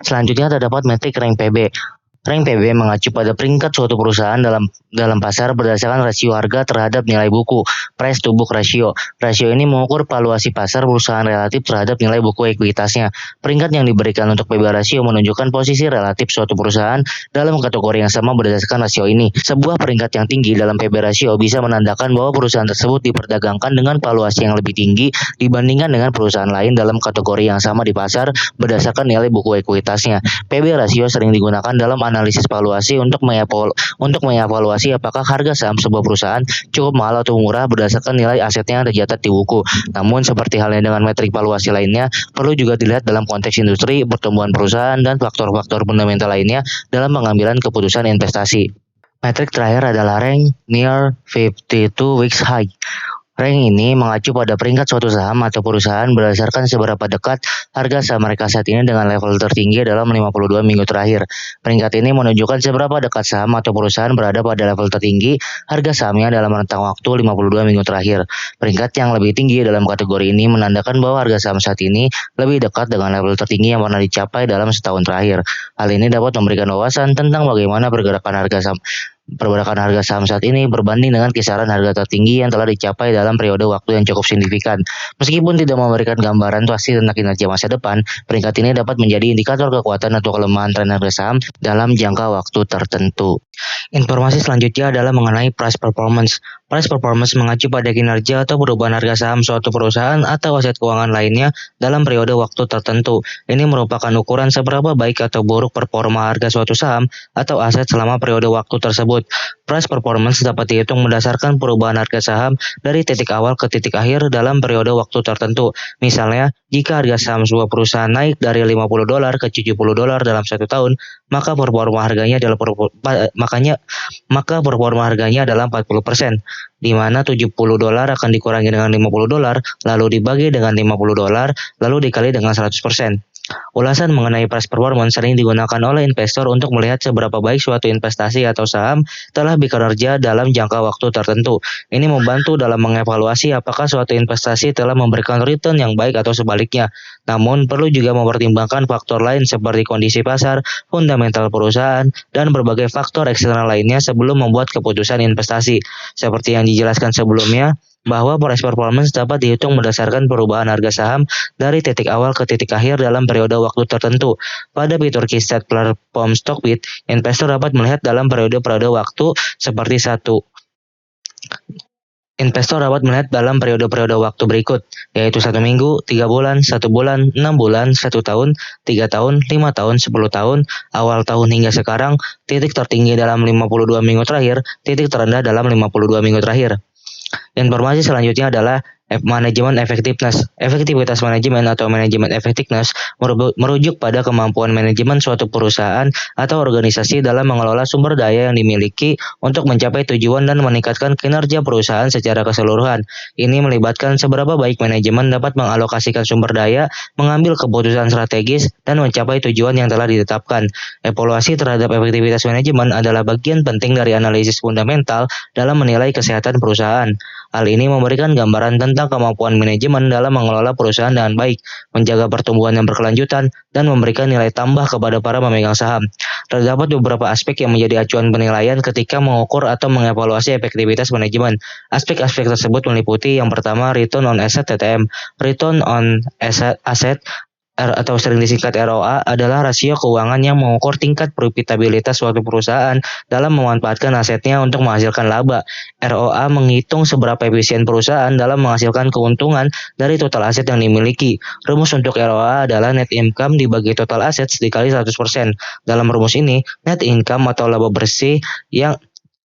Speaker 2: Selanjutnya terdapat metrik rank PB. Rank PB mengacu pada peringkat suatu perusahaan dalam pasar berdasarkan rasio harga terhadap nilai buku, price to book ratio. Rasio ini mengukur valuasi pasar perusahaan relatif terhadap nilai buku ekuitasnya. Peringkat yang diberikan untuk PB rasio menunjukkan posisi relatif suatu perusahaan dalam kategori yang sama berdasarkan rasio ini. Sebuah peringkat yang tinggi dalam PB rasio bisa menandakan bahwa perusahaan tersebut diperdagangkan dengan valuasi yang lebih tinggi dibandingkan dengan perusahaan lain dalam kategori yang sama di pasar berdasarkan nilai buku ekuitasnya. PB rasio sering digunakan dalam analisis valuasi untuk mengevaluasi apakah harga saham sebuah perusahaan cukup mahal atau murah berdasarkan nilai asetnya yang tercatat di buku. Namun seperti halnya dengan metrik valuasi lainnya, perlu juga dilihat dalam konteks industri, pertumbuhan perusahaan, dan faktor-faktor fundamental lainnya dalam pengambilan keputusan investasi. Metrik terakhir adalah rank near 52 weeks high. Rank ini mengacu pada peringkat suatu saham atau perusahaan berdasarkan seberapa dekat harga saham mereka saat ini dengan level tertinggi dalam 52 minggu terakhir. Peringkat ini menunjukkan seberapa dekat saham atau perusahaan berada pada level tertinggi harga sahamnya dalam rentang waktu 52 minggu terakhir. Peringkat yang lebih tinggi dalam kategori ini menandakan bahwa harga saham saat ini lebih dekat dengan level tertinggi yang pernah dicapai dalam setahun terakhir. Hal ini dapat memberikan wawasan tentang bagaimana pergerakan harga saham saat ini berbanding dengan kisaran harga tertinggi yang telah dicapai dalam periode waktu yang cukup signifikan. Meskipun tidak memberikan gambaran pasti tentang kinerja masa depan, peringkat ini dapat menjadi indikator kekuatan atau kelemahan tren harga saham dalam jangka waktu tertentu. Informasi selanjutnya adalah mengenai price performance. Price performance mengacu pada kinerja atau perubahan harga saham suatu perusahaan atau aset keuangan lainnya dalam periode waktu tertentu. Ini merupakan ukuran seberapa baik atau buruk performa harga suatu saham atau aset selama periode waktu tersebut. Price performance dapat dihitung berdasarkan perubahan harga saham dari titik awal ke titik akhir dalam periode waktu tertentu. Misalnya, jika harga saham sebuah perusahaan naik dari $50 ke $70 dalam satu tahun, maka performa harganya adalah 40%, di mana $70 akan dikurangi dengan $50, lalu dibagi dengan $50, lalu dikali dengan 100%. Ulasan mengenai price performance sering digunakan oleh investor untuk melihat seberapa baik suatu investasi atau saham telah bekerja dalam jangka waktu tertentu. Ini membantu dalam mengevaluasi apakah suatu investasi telah memberikan return yang baik atau sebaliknya. Namun, perlu juga mempertimbangkan faktor lain seperti kondisi pasar, fundamental perusahaan, dan berbagai faktor eksternal lainnya sebelum membuat keputusan investasi. Seperti yang dijelaskan sebelumnya, bahwa price performance dapat dihitung berdasarkan perubahan harga saham dari titik awal ke titik akhir dalam periode waktu tertentu. Pada fitur Keystat platform StockBit, investor dapat melihat dalam periode-periode waktu seperti Investor dapat melihat dalam periode-periode waktu berikut, yaitu 1 minggu, 3 bulan, 1 bulan, 6 bulan, 1 tahun, 3 tahun, 5 tahun, 10 tahun, awal tahun hingga sekarang, titik tertinggi dalam 52 minggu terakhir, titik terendah dalam 52 minggu terakhir. Informasi selanjutnya adalah manajemen efektivitas. Efektivitas manajemen atau manajemen efektivitas merujuk pada kemampuan manajemen suatu perusahaan atau organisasi dalam mengelola sumber daya yang dimiliki untuk mencapai tujuan dan meningkatkan kinerja perusahaan secara keseluruhan. Ini melibatkan seberapa baik manajemen dapat mengalokasikan sumber daya, mengambil keputusan strategis, dan mencapai tujuan yang telah ditetapkan. Evaluasi terhadap efektivitas manajemen adalah bagian penting dari analisis fundamental dalam menilai kesehatan perusahaan. Hal ini memberikan gambaran tentang kemampuan manajemen dalam mengelola perusahaan dengan baik, menjaga pertumbuhan yang berkelanjutan, dan memberikan nilai tambah kepada para pemegang saham. Terdapat beberapa aspek yang menjadi acuan penilaian ketika mengukur atau mengevaluasi efektivitas manajemen. Aspek-aspek tersebut meliputi yang pertama, return on asset (ROA). Return on asset atau sering disingkat ROA adalah rasio keuangan yang mengukur tingkat profitabilitas suatu perusahaan dalam memanfaatkan asetnya untuk menghasilkan laba. ROA menghitung seberapa efisien perusahaan dalam menghasilkan keuntungan dari total aset yang dimiliki. Rumus untuk ROA adalah net income dibagi total aset dikali 100%. Dalam rumus ini, net income atau laba bersih yang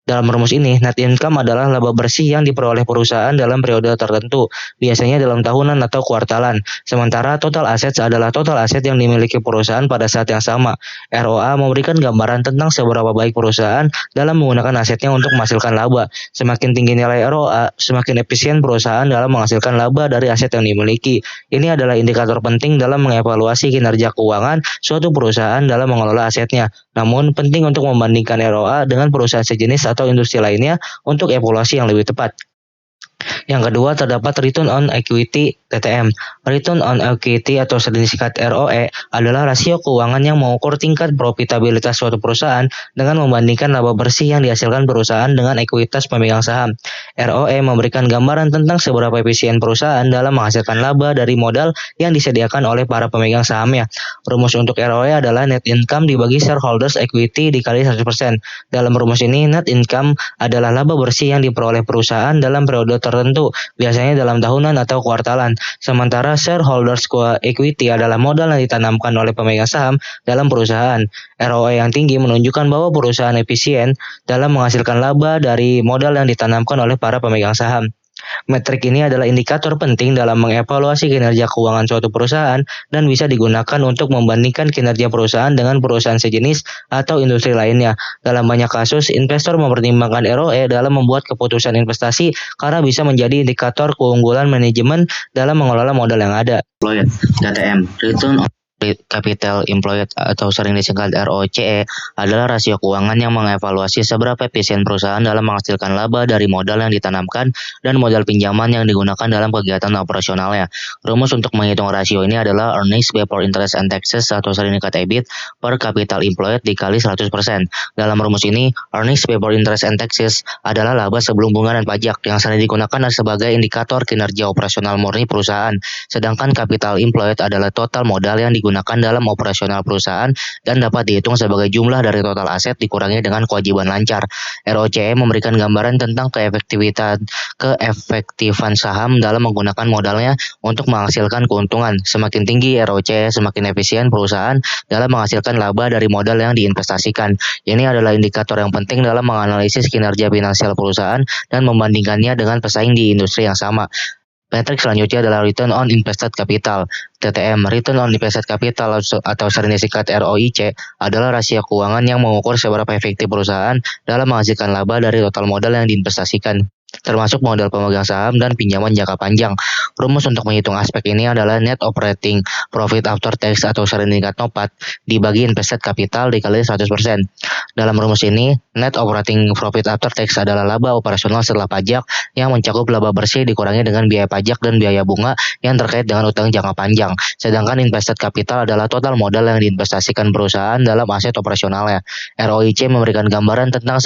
Speaker 2: Dalam rumus ini, net income adalah laba bersih yang diperoleh perusahaan dalam periode tertentu, biasanya dalam tahunan atau kuartalan. Sementara total assets adalah total aset yang dimiliki perusahaan pada saat yang sama. ROA memberikan gambaran tentang seberapa baik perusahaan dalam menggunakan asetnya untuk menghasilkan laba. Semakin tinggi nilai ROA, semakin efisien perusahaan dalam menghasilkan laba dari aset yang dimiliki. Ini adalah indikator penting dalam mengevaluasi kinerja keuangan suatu perusahaan dalam mengelola asetnya. Namun, penting untuk membandingkan ROA dengan perusahaan sejenis atau industri lainnya untuk evaluasi yang lebih tepat. Yang kedua, terdapat Return on Equity (ROE). Return on Equity atau sering disingkat ROE adalah rasio keuangan yang mengukur tingkat profitabilitas suatu perusahaan dengan membandingkan laba bersih yang dihasilkan perusahaan dengan ekuitas pemegang saham. ROE memberikan gambaran tentang seberapa efisien perusahaan dalam menghasilkan laba dari modal yang disediakan oleh para pemegang sahamnya. Rumus untuk ROE adalah net income dibagi shareholders equity dikali 100%. Dalam rumus ini, net income adalah laba bersih yang diperoleh perusahaan dalam periode tertentu, biasanya dalam tahunan atau kuartalan. Sementara shareholders equity adalah modal yang ditanamkan oleh pemegang saham dalam perusahaan. ROE yang tinggi menunjukkan bahwa perusahaan efisien dalam menghasilkan laba dari modal yang ditanamkan oleh para pemegang saham. Metrik ini adalah indikator penting dalam mengevaluasi kinerja keuangan suatu perusahaan dan bisa digunakan untuk membandingkan kinerja perusahaan dengan perusahaan sejenis atau industri lainnya. Dalam banyak kasus, investor mempertimbangkan ROE dalam membuat keputusan investasi karena bisa menjadi indikator keunggulan manajemen dalam mengelola modal yang ada.
Speaker 1: KTM, Return on Capital Employed atau sering disingkat ROCE adalah rasio keuangan yang mengevaluasi seberapa efisien perusahaan dalam menghasilkan laba dari modal yang ditanamkan dan modal pinjaman yang digunakan dalam kegiatan operasionalnya. Rumus untuk menghitung rasio ini adalah Earnings Before Interest and Taxes atau sering disingkat EBIT per Capital Employed dikali 100%. Dalam rumus ini, Earnings Before Interest and Taxes adalah laba sebelum bunga dan pajak yang sering digunakan sebagai indikator kinerja operasional murni perusahaan, sedangkan Capital Employed adalah total modal yang digunakan dalam operasional perusahaan dan dapat dihitung sebagai jumlah dari total aset dikurangi dengan kewajiban lancar. ROCE memberikan gambaran tentang keefektifan saham dalam menggunakan modalnya untuk menghasilkan keuntungan. Semakin tinggi ROCE, semakin efisien perusahaan dalam menghasilkan laba dari modal yang diinvestasikan. Ini adalah indikator yang penting dalam menganalisis kinerja finansial perusahaan dan membandingkannya dengan pesaing di industri yang sama. Metrik selanjutnya adalah Return on Invested Capital (ROIC). Return on Invested Capital atau sering disingkat ROIC adalah rasio keuangan yang mengukur seberapa efektif perusahaan dalam menghasilkan laba dari total modal yang diinvestasikan, termasuk modal pemegang saham dan pinjaman jangka panjang. Rumus untuk menghitung aspek ini adalah Net Operating Profit After Tax atau sering disingkat NOPAT dibagi Invested Capital dikali 100%. Dalam rumus ini, Net Operating Profit After Tax adalah laba operasional setelah pajak yang mencakup laba bersih dikurangi dengan biaya pajak dan biaya bunga yang terkait dengan utang jangka panjang. Sedangkan Invested Capital adalah total modal yang diinvestasikan perusahaan dalam aset operasionalnya. ROIC memberikan gambaran tentang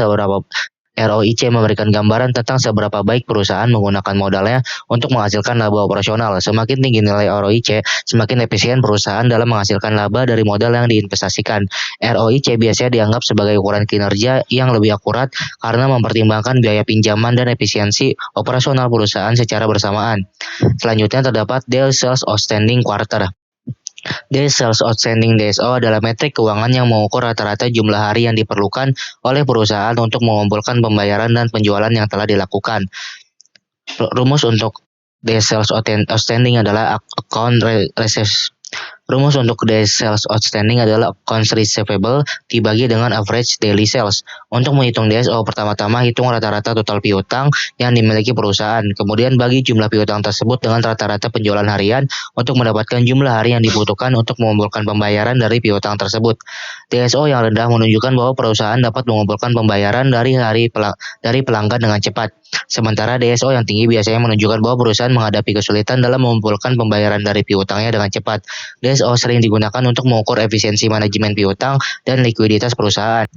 Speaker 1: seberapa baik perusahaan menggunakan modalnya untuk menghasilkan laba operasional. Semakin tinggi nilai ROIC, semakin efisien perusahaan dalam menghasilkan laba dari modal yang diinvestasikan. ROIC biasanya dianggap sebagai ukuran kinerja yang lebih akurat karena mempertimbangkan biaya pinjaman dan efisiensi operasional perusahaan secara bersamaan. Selanjutnya terdapat Daily Sales Outstanding Quarter. Days Sales Outstanding (DSO) adalah metrik keuangan yang mengukur rata-rata jumlah hari yang diperlukan oleh perusahaan untuk mengumpulkan pembayaran dan penjualan yang telah dilakukan. Rumus untuk Days Sales Outstanding adalah Rumus untuk Days Sales Outstanding adalah Accounts Receivable dibagi dengan Average Daily Sales. Untuk menghitung DSO, pertama-tama hitung rata-rata total piutang yang dimiliki perusahaan. Kemudian bagi jumlah piutang tersebut dengan rata-rata penjualan harian untuk mendapatkan jumlah hari yang dibutuhkan untuk mengumpulkan pembayaran dari piutang tersebut. DSO yang rendah menunjukkan bahwa perusahaan dapat mengumpulkan pembayaran dari pelanggan dengan cepat. Sementara DSO yang tinggi biasanya menunjukkan bahwa perusahaan menghadapi kesulitan dalam mengumpulkan pembayaran dari piutangnya dengan cepat. DSO sering digunakan untuk mengukur efisiensi manajemen piutang dan likuiditas perusahaan.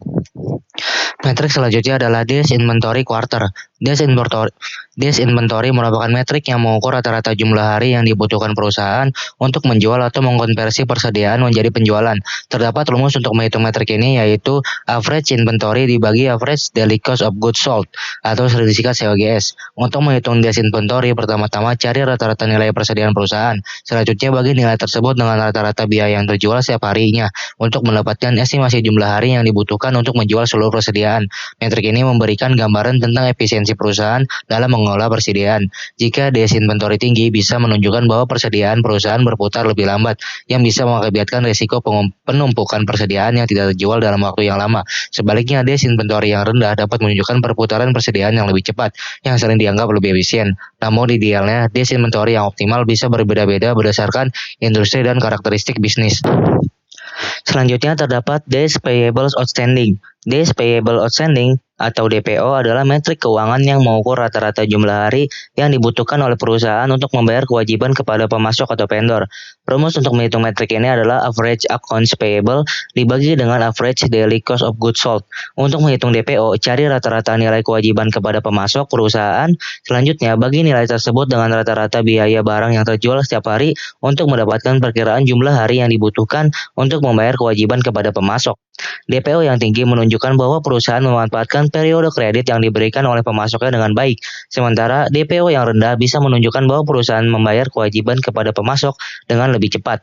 Speaker 1: Metrik selanjutnya adalah Days Inventory Quarter.
Speaker 2: Days inventory merupakan metrik yang mengukur rata-rata jumlah hari yang dibutuhkan perusahaan untuk menjual atau mengkonversi persediaan menjadi penjualan. Terdapat rumus untuk menghitung metrik ini, yaitu average inventory dibagi average daily cost of goods sold atau sering disingkat COGS. Untuk menghitung days inventory, pertama-tama cari rata-rata nilai persediaan perusahaan. Selanjutnya bagi nilai tersebut dengan rata-rata biaya yang terjual setiap harinya untuk mendapatkan estimasi jumlah hari yang dibutuhkan untuk menjual seluruh persediaan. Metrik ini memberikan gambaran tentang efisiensi perusahaan dalam mengelola persediaan. Jika days inventory tinggi, bisa menunjukkan bahwa persediaan perusahaan berputar lebih lambat, yang bisa mengakibatkan risiko penumpukan persediaan yang tidak terjual dalam waktu yang lama. Sebaliknya, days inventory yang rendah dapat menunjukkan perputaran persediaan yang lebih cepat, yang sering dianggap lebih efisien. Namun idealnya, days inventory yang optimal bisa berbeda-beda berdasarkan industri dan karakteristik bisnis. Selanjutnya terdapat Days Payables Outstanding. Days Payable Outstanding atau DPO adalah metrik keuangan yang mengukur rata-rata jumlah hari yang dibutuhkan oleh perusahaan untuk membayar kewajiban kepada pemasok atau vendor. Rumus untuk menghitung metrik ini adalah average accounts payable dibagi dengan average daily cost of goods sold. Untuk menghitung DPO, cari rata-rata nilai kewajiban kepada pemasok perusahaan. Selanjutnya, bagi nilai tersebut dengan rata-rata biaya barang yang terjual setiap hari untuk mendapatkan perkiraan jumlah hari yang dibutuhkan untuk membayar kewajiban kepada pemasok. DPO yang tinggi menunjukkan bahwa perusahaan memanfaatkan periode kredit yang diberikan oleh pemasoknya dengan baik, sementara DPO yang rendah bisa menunjukkan bahwa perusahaan membayar kewajiban kepada pemasok dengan lebih cepat.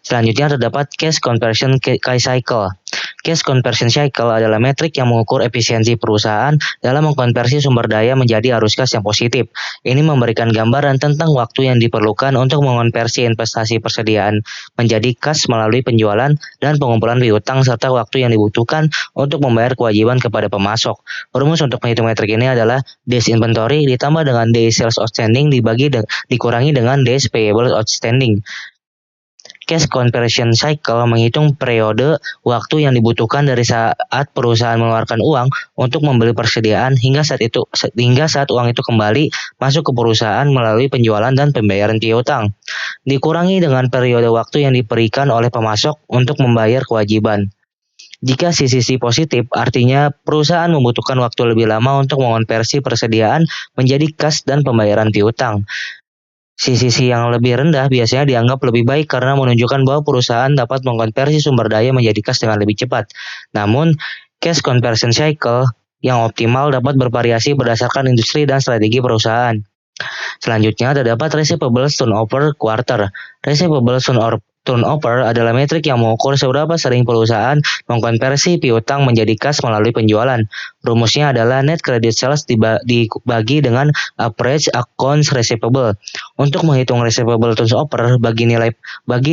Speaker 2: Selanjutnya terdapat Cash Conversion Cycle. Cash Conversion Cycle adalah metrik yang mengukur efisiensi perusahaan dalam mengkonversi sumber daya menjadi arus kas yang positif. Ini memberikan gambaran tentang waktu yang diperlukan untuk mengonversi investasi persediaan menjadi kas melalui penjualan dan pengumpulan piutang, serta waktu yang dibutuhkan untuk membayar kewajiban kepada pemasok. Rumus untuk menghitung metrik ini adalah Days Inventory ditambah dengan Days Sales Outstanding dikurangi dengan Days Payable Outstanding. Cash Conversion Cycle menghitung periode waktu yang dibutuhkan dari saat perusahaan mengeluarkan uang untuk membeli persediaan hingga saat uang itu kembali masuk ke perusahaan melalui penjualan dan pembayaran piutang, dikurangi dengan periode waktu yang diberikan oleh pemasok untuk membayar kewajiban. Jika sisi positif, artinya perusahaan membutuhkan waktu lebih lama untuk mengonversi persediaan menjadi kas dan pembayaran piutang. Sisi yang lebih rendah biasanya dianggap lebih baik karena menunjukkan bahwa perusahaan dapat mengkonversi sumber daya menjadi kas dengan lebih cepat. Namun, cash conversion cycle yang optimal dapat bervariasi berdasarkan industri dan strategi perusahaan. Selanjutnya terdapat receivable turnover quarter. Receivable turnover adalah metrik yang mengukur seberapa sering perusahaan mengkonversi piutang menjadi kas melalui penjualan. Rumusnya adalah net credit sales dibagi dengan average accounts receivable. Untuk menghitung receivable turnover, bagi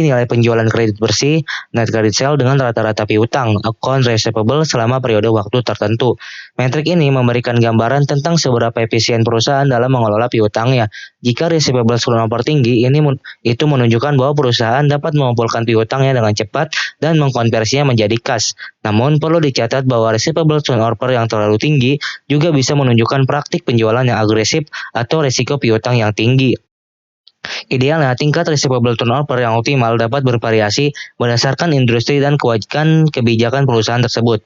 Speaker 2: nilai penjualan kredit bersih, net credit sales dengan rata-rata piutang, accounts receivable selama periode waktu tertentu. Metrik ini memberikan gambaran tentang seberapa efisien perusahaan dalam mengelola piutangnya. Jika receivable turnover tinggi, itu menunjukkan bahwa perusahaan dapat mengumpulkan piutangnya dengan cepat dan mengkonversinya menjadi kas. Namun perlu dicatat bahwa receivable turnover yang terlalu tinggi juga bisa menunjukkan praktik penjualan yang agresif atau risiko piutang yang tinggi. Idealnya, tingkat receivable turnover yang optimal dapat bervariasi berdasarkan industri dan kebijakan perusahaan tersebut.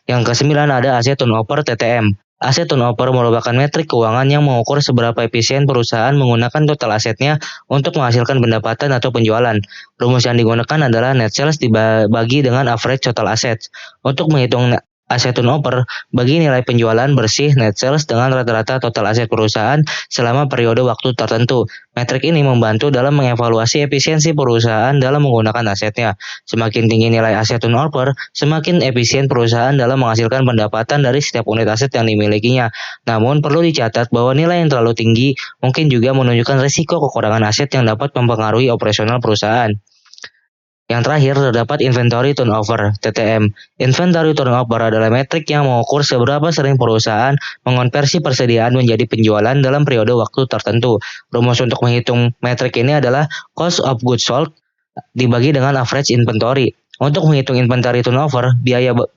Speaker 2: Yang kesembilan ada asset turnover TTM. Asset turnover merupakan metrik keuangan yang mengukur seberapa efisien perusahaan menggunakan total asetnya untuk menghasilkan pendapatan atau penjualan. Rumus yang digunakan adalah net sales dibagi dengan average total assets. Untuk menghitung asset turnover, bagi nilai penjualan bersih net sales dengan rata-rata total aset perusahaan selama periode waktu tertentu. Metrik ini membantu dalam mengevaluasi efisiensi perusahaan dalam menggunakan asetnya. Semakin tinggi nilai aset turnover, semakin efisien perusahaan dalam menghasilkan pendapatan dari setiap unit aset yang dimilikinya. Namun perlu dicatat bahwa nilai yang terlalu tinggi mungkin juga menunjukkan risiko kekurangan aset yang dapat mempengaruhi operasional perusahaan. Yang terakhir terdapat inventory turnover (TTM). Inventory turnover adalah metrik yang mengukur seberapa sering perusahaan mengonversi persediaan menjadi penjualan dalam periode waktu tertentu. Rumus untuk menghitung metrik ini adalah cost of goods sold dibagi dengan average inventory. Untuk menghitung inventory turnover,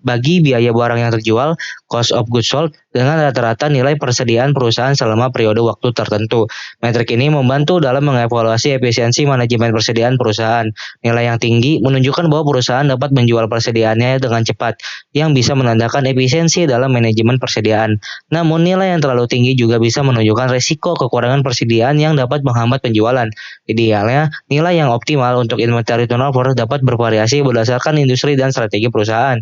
Speaker 2: bagi biaya barang yang terjual, cost of goods sold, dengan rata-rata nilai persediaan perusahaan selama periode waktu tertentu. Metrik ini membantu dalam mengevaluasi efisiensi manajemen persediaan perusahaan. Nilai yang tinggi menunjukkan bahwa perusahaan dapat menjual persediaannya dengan cepat, yang bisa menandakan efisiensi dalam manajemen persediaan. Namun, nilai yang terlalu tinggi juga bisa menunjukkan resiko kekurangan persediaan yang dapat menghambat penjualan. Idealnya, nilai yang optimal untuk inventory turnover dapat bervariasi berdasarkan industri dan strategi perusahaan.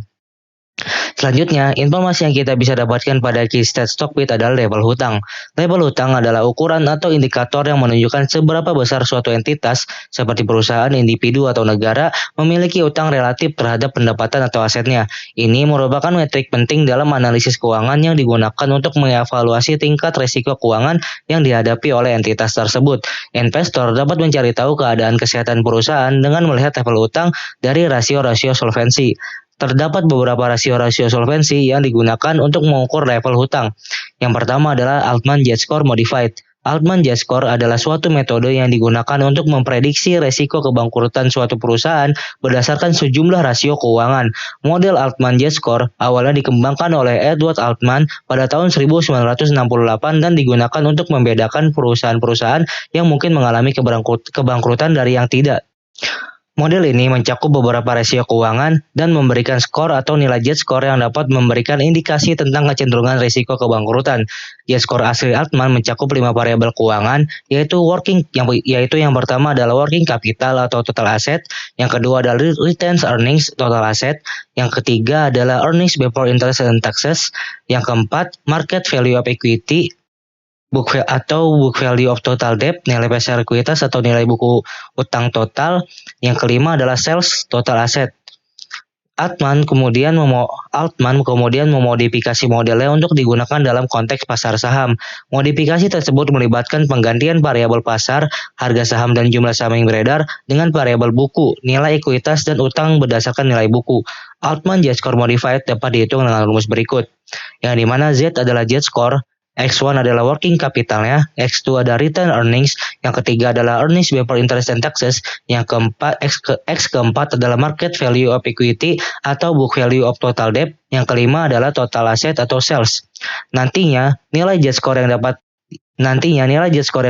Speaker 2: Selanjutnya, informasi yang kita bisa dapatkan pada key state Stockbit adalah level hutang. Level hutang adalah ukuran atau indikator yang menunjukkan seberapa besar suatu entitas, seperti perusahaan, individu, atau negara, memiliki utang relatif terhadap pendapatan atau asetnya. Ini merupakan metrik penting dalam analisis keuangan yang digunakan untuk mengevaluasi tingkat risiko keuangan yang dihadapi oleh entitas tersebut. Investor dapat mencari tahu keadaan kesehatan perusahaan dengan melihat level hutang dari rasio-rasio solvensi. Terdapat beberapa rasio-rasio solvensi yang digunakan untuk mengukur level hutang. Yang pertama adalah Altman-J-Score Modified. Altman-J-Score adalah suatu metode yang digunakan untuk memprediksi resiko kebangkrutan suatu perusahaan berdasarkan sejumlah rasio keuangan. Model Altman-J-Score awalnya dikembangkan oleh Edward Altman pada tahun 1968 dan digunakan untuk membedakan perusahaan-perusahaan yang mungkin mengalami kebangkrutan dari yang tidak. Model ini mencakup beberapa rasio keuangan dan memberikan skor atau nilai Z-score yang dapat memberikan indikasi tentang kecenderungan risiko kebangkrutan. Z-score asli Altman mencakup 5 variabel keuangan, yaitu yang pertama adalah working capital atau total asset, yang kedua adalah retained earnings total asset, yang ketiga adalah earnings before interest and taxes, yang keempat market value of equity, book value of total debt, nilai pasar ekuitas atau nilai buku utang total. Yang kelima adalah sales total asset. Altman kemudian memodifikasi modelnya untuk digunakan dalam konteks pasar saham. Modifikasi tersebut melibatkan penggantian variabel pasar, harga saham dan jumlah saham yang beredar dengan variabel buku, nilai ekuitas dan utang berdasarkan nilai buku. Altman Z-score modified dapat dihitung dengan rumus berikut, yang dimana Z adalah Z-score, X1 adalah working capitalnya, X2 adalah return earnings, yang ketiga adalah earnings before interest and taxes, yang X keempat adalah market value of equity atau book value of total debt, yang kelima adalah total asset atau sales. Nantinya nilai Z-score yang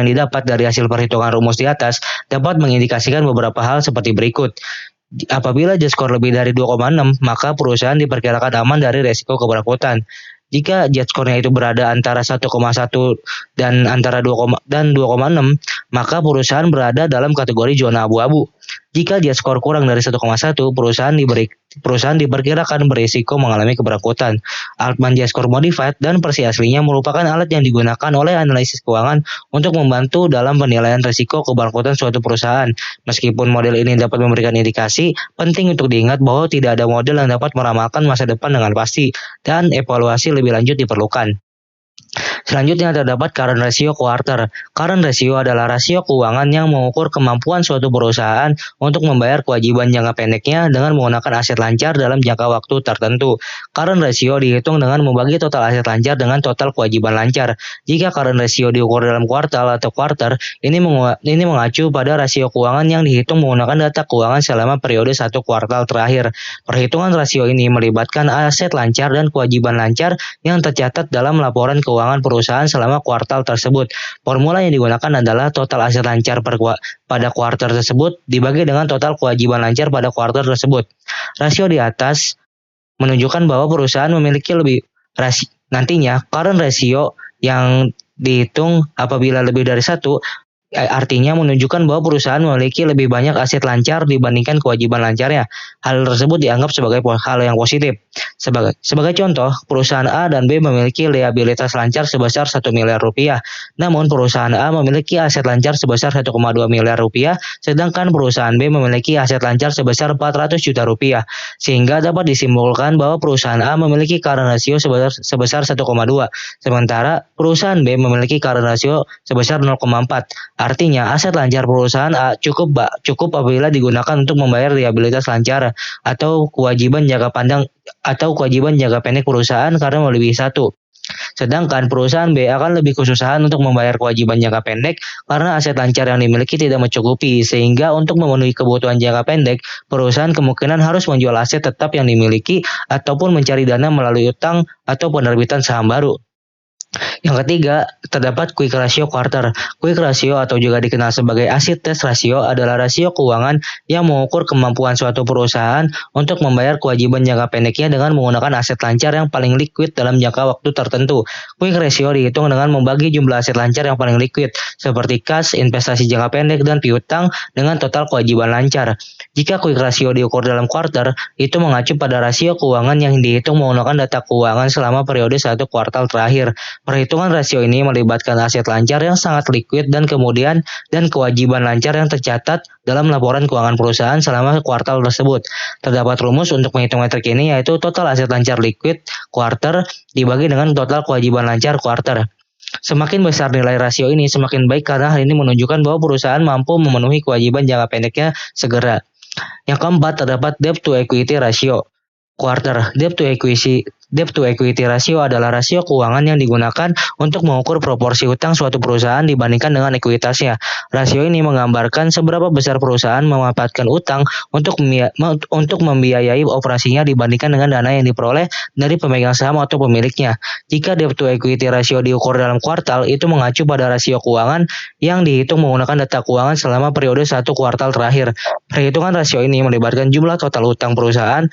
Speaker 2: didapat dari hasil perhitungan rumus di atas dapat mengindikasikan beberapa hal seperti berikut. Apabila Z-score lebih dari 2,6, maka perusahaan diperkirakan aman dari resiko kebangkrutan. Jika Z-score-nya itu berada antara 1,1 dan antara 2,6, maka perusahaan berada dalam kategori zona abu-abu. Jika Z-score kurang dari 1,1, perusahaan diperkirakan berisiko mengalami kebangkrutan. Altman Z-score modified dan versi aslinya merupakan alat yang digunakan oleh analisis keuangan untuk membantu dalam penilaian risiko kebangkrutan suatu perusahaan. Meskipun model ini dapat memberikan indikasi, penting untuk diingat bahwa tidak ada model yang dapat meramalkan masa depan dengan pasti, dan evaluasi lebih lanjut diperlukan. Selanjutnya terdapat current ratio quarter. Current ratio adalah rasio keuangan yang mengukur kemampuan suatu perusahaan untuk membayar kewajiban jangka pendeknya dengan menggunakan aset lancar dalam jangka waktu tertentu. Current ratio dihitung dengan membagi total aset lancar dengan total kewajiban lancar. Jika current ratio diukur dalam kuartal atau quarter, ini mengacu pada rasio keuangan yang dihitung menggunakan data keuangan selama periode 1 kuartal terakhir. Perhitungan rasio ini melibatkan aset lancar dan kewajiban lancar yang tercatat dalam laporan keuangan perusahaan selama kuartal tersebut. Formula yang digunakan adalah total aset lancar pada kuartal tersebut dibagi dengan total kewajiban lancar pada kuartal tersebut. Rasio di atas menunjukkan bahwa perusahaan memiliki nantinya current ratio yang dihitung apabila lebih dari 1, artinya menunjukkan bahwa perusahaan memiliki lebih banyak aset lancar dibandingkan kewajiban lancarnya. Hal tersebut dianggap sebagai hal yang positif. Sebagai contoh, perusahaan A dan B memiliki liabilitas lancar sebesar 1 miliar rupiah. Namun perusahaan A memiliki aset lancar sebesar 1,2 miliar rupiah, sedangkan perusahaan B memiliki aset lancar sebesar 400 juta rupiah. Sehingga dapat disimpulkan bahwa perusahaan A memiliki current ratio sebesar 1,2, sementara perusahaan B memiliki current ratio sebesar 0,4. Artinya, aset lancar perusahaan A cukup apabila digunakan untuk membayar liabilitas lancar atau kewajiban jangka pendek perusahaan karena melebihi 1. Sedangkan perusahaan B akan lebih kesusahan untuk membayar kewajiban jangka pendek karena aset lancar yang dimiliki tidak mencukupi, sehingga untuk memenuhi kebutuhan jangka pendek, perusahaan kemungkinan harus menjual aset tetap yang dimiliki ataupun mencari dana melalui utang atau penerbitan saham baru. Yang ketiga, terdapat quick ratio quarter. Quick ratio atau juga dikenal sebagai acid test ratio adalah rasio keuangan yang mengukur kemampuan suatu perusahaan untuk membayar kewajiban jangka pendeknya dengan menggunakan aset lancar yang paling liquid dalam jangka waktu tertentu. Quick ratio dihitung dengan membagi jumlah aset lancar yang paling liquid, seperti kas, investasi jangka pendek, dan piutang dengan total kewajiban lancar. Jika quick ratio diukur dalam quarter, itu mengacu pada rasio keuangan yang dihitung menggunakan data keuangan selama periode 1 kuartal terakhir. Perhitungan rasio ini melibatkan aset lancar yang sangat liquid dan kewajiban lancar yang tercatat dalam laporan keuangan perusahaan selama kuartal tersebut. Terdapat rumus untuk menghitung metrik ini, yaitu total aset lancar liquid quarter dibagi dengan total kewajiban lancar quarter. Semakin besar nilai rasio ini, semakin baik karena hal ini menunjukkan bahwa perusahaan mampu memenuhi kewajiban jangka pendeknya segera. Yang keempat, terdapat debt to equity ratio quarter. Debt to equity ratio adalah rasio keuangan yang digunakan untuk mengukur proporsi utang suatu perusahaan dibandingkan dengan ekuitasnya. Rasio ini menggambarkan seberapa besar perusahaan memanfaatkan utang untuk membiayai operasinya dibandingkan dengan dana yang diperoleh dari pemegang saham atau pemiliknya. Jika debt to equity ratio diukur dalam kuartal, itu mengacu pada rasio keuangan yang dihitung menggunakan data keuangan selama periode 1 kuartal terakhir. Perhitungan rasio ini melibatkan jumlah total utang perusahaan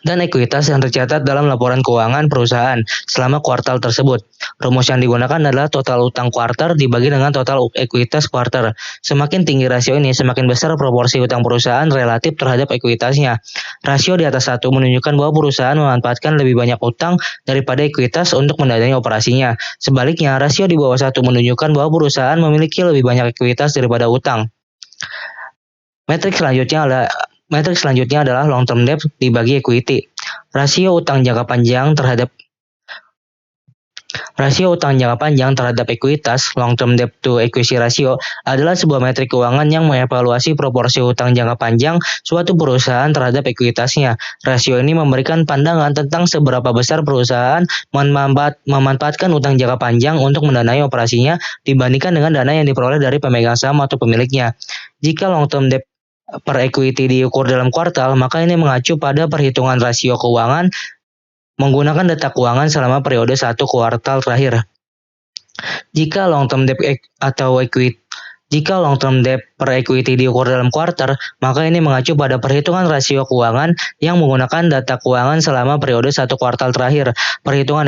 Speaker 2: dan ekuitas yang tercatat dalam laporan keuangan perusahaan selama kuartal tersebut. Rumus yang digunakan adalah total utang kuartal dibagi dengan total ekuitas kuartal. Semakin tinggi rasio ini, semakin besar proporsi utang perusahaan relatif terhadap ekuitasnya. Rasio di atas 1 menunjukkan bahwa perusahaan memanfaatkan lebih banyak utang daripada ekuitas untuk mendanai operasinya. Sebaliknya, rasio di bawah 1 menunjukkan bahwa perusahaan memiliki lebih banyak ekuitas daripada utang. Metrik selanjutnya adalah long term debt dibagi equity. Rasio utang jangka panjang terhadap ekuitas, long term debt to equity ratio, adalah sebuah metrik keuangan yang mengevaluasi proporsi utang jangka panjang suatu perusahaan terhadap ekuitasnya. Rasio ini memberikan pandangan tentang seberapa besar perusahaan memanfaatkan utang jangka panjang untuk mendanai operasinya dibandingkan dengan dana yang diperoleh dari pemegang saham atau pemiliknya. Jika long term debt per equity diukur dalam kuartal, maka ini mengacu pada perhitungan rasio keuangan menggunakan data keuangan selama periode 1 kuartal terakhir. Jika long term debt per equity diukur dalam kuartal, maka ini mengacu pada perhitungan rasio keuangan yang menggunakan data keuangan selama periode 1 kuartal terakhir. Perhitungan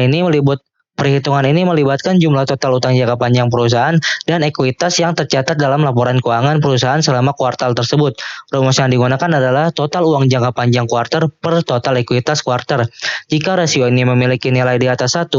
Speaker 2: ini melibatkan jumlah total utang jangka panjang perusahaan dan ekuitas yang tercatat dalam laporan keuangan perusahaan selama kuartal tersebut. Rumus yang digunakan adalah total uang jangka panjang kuartal per total ekuitas kuartal. Jika rasio ini memiliki nilai di atas 1,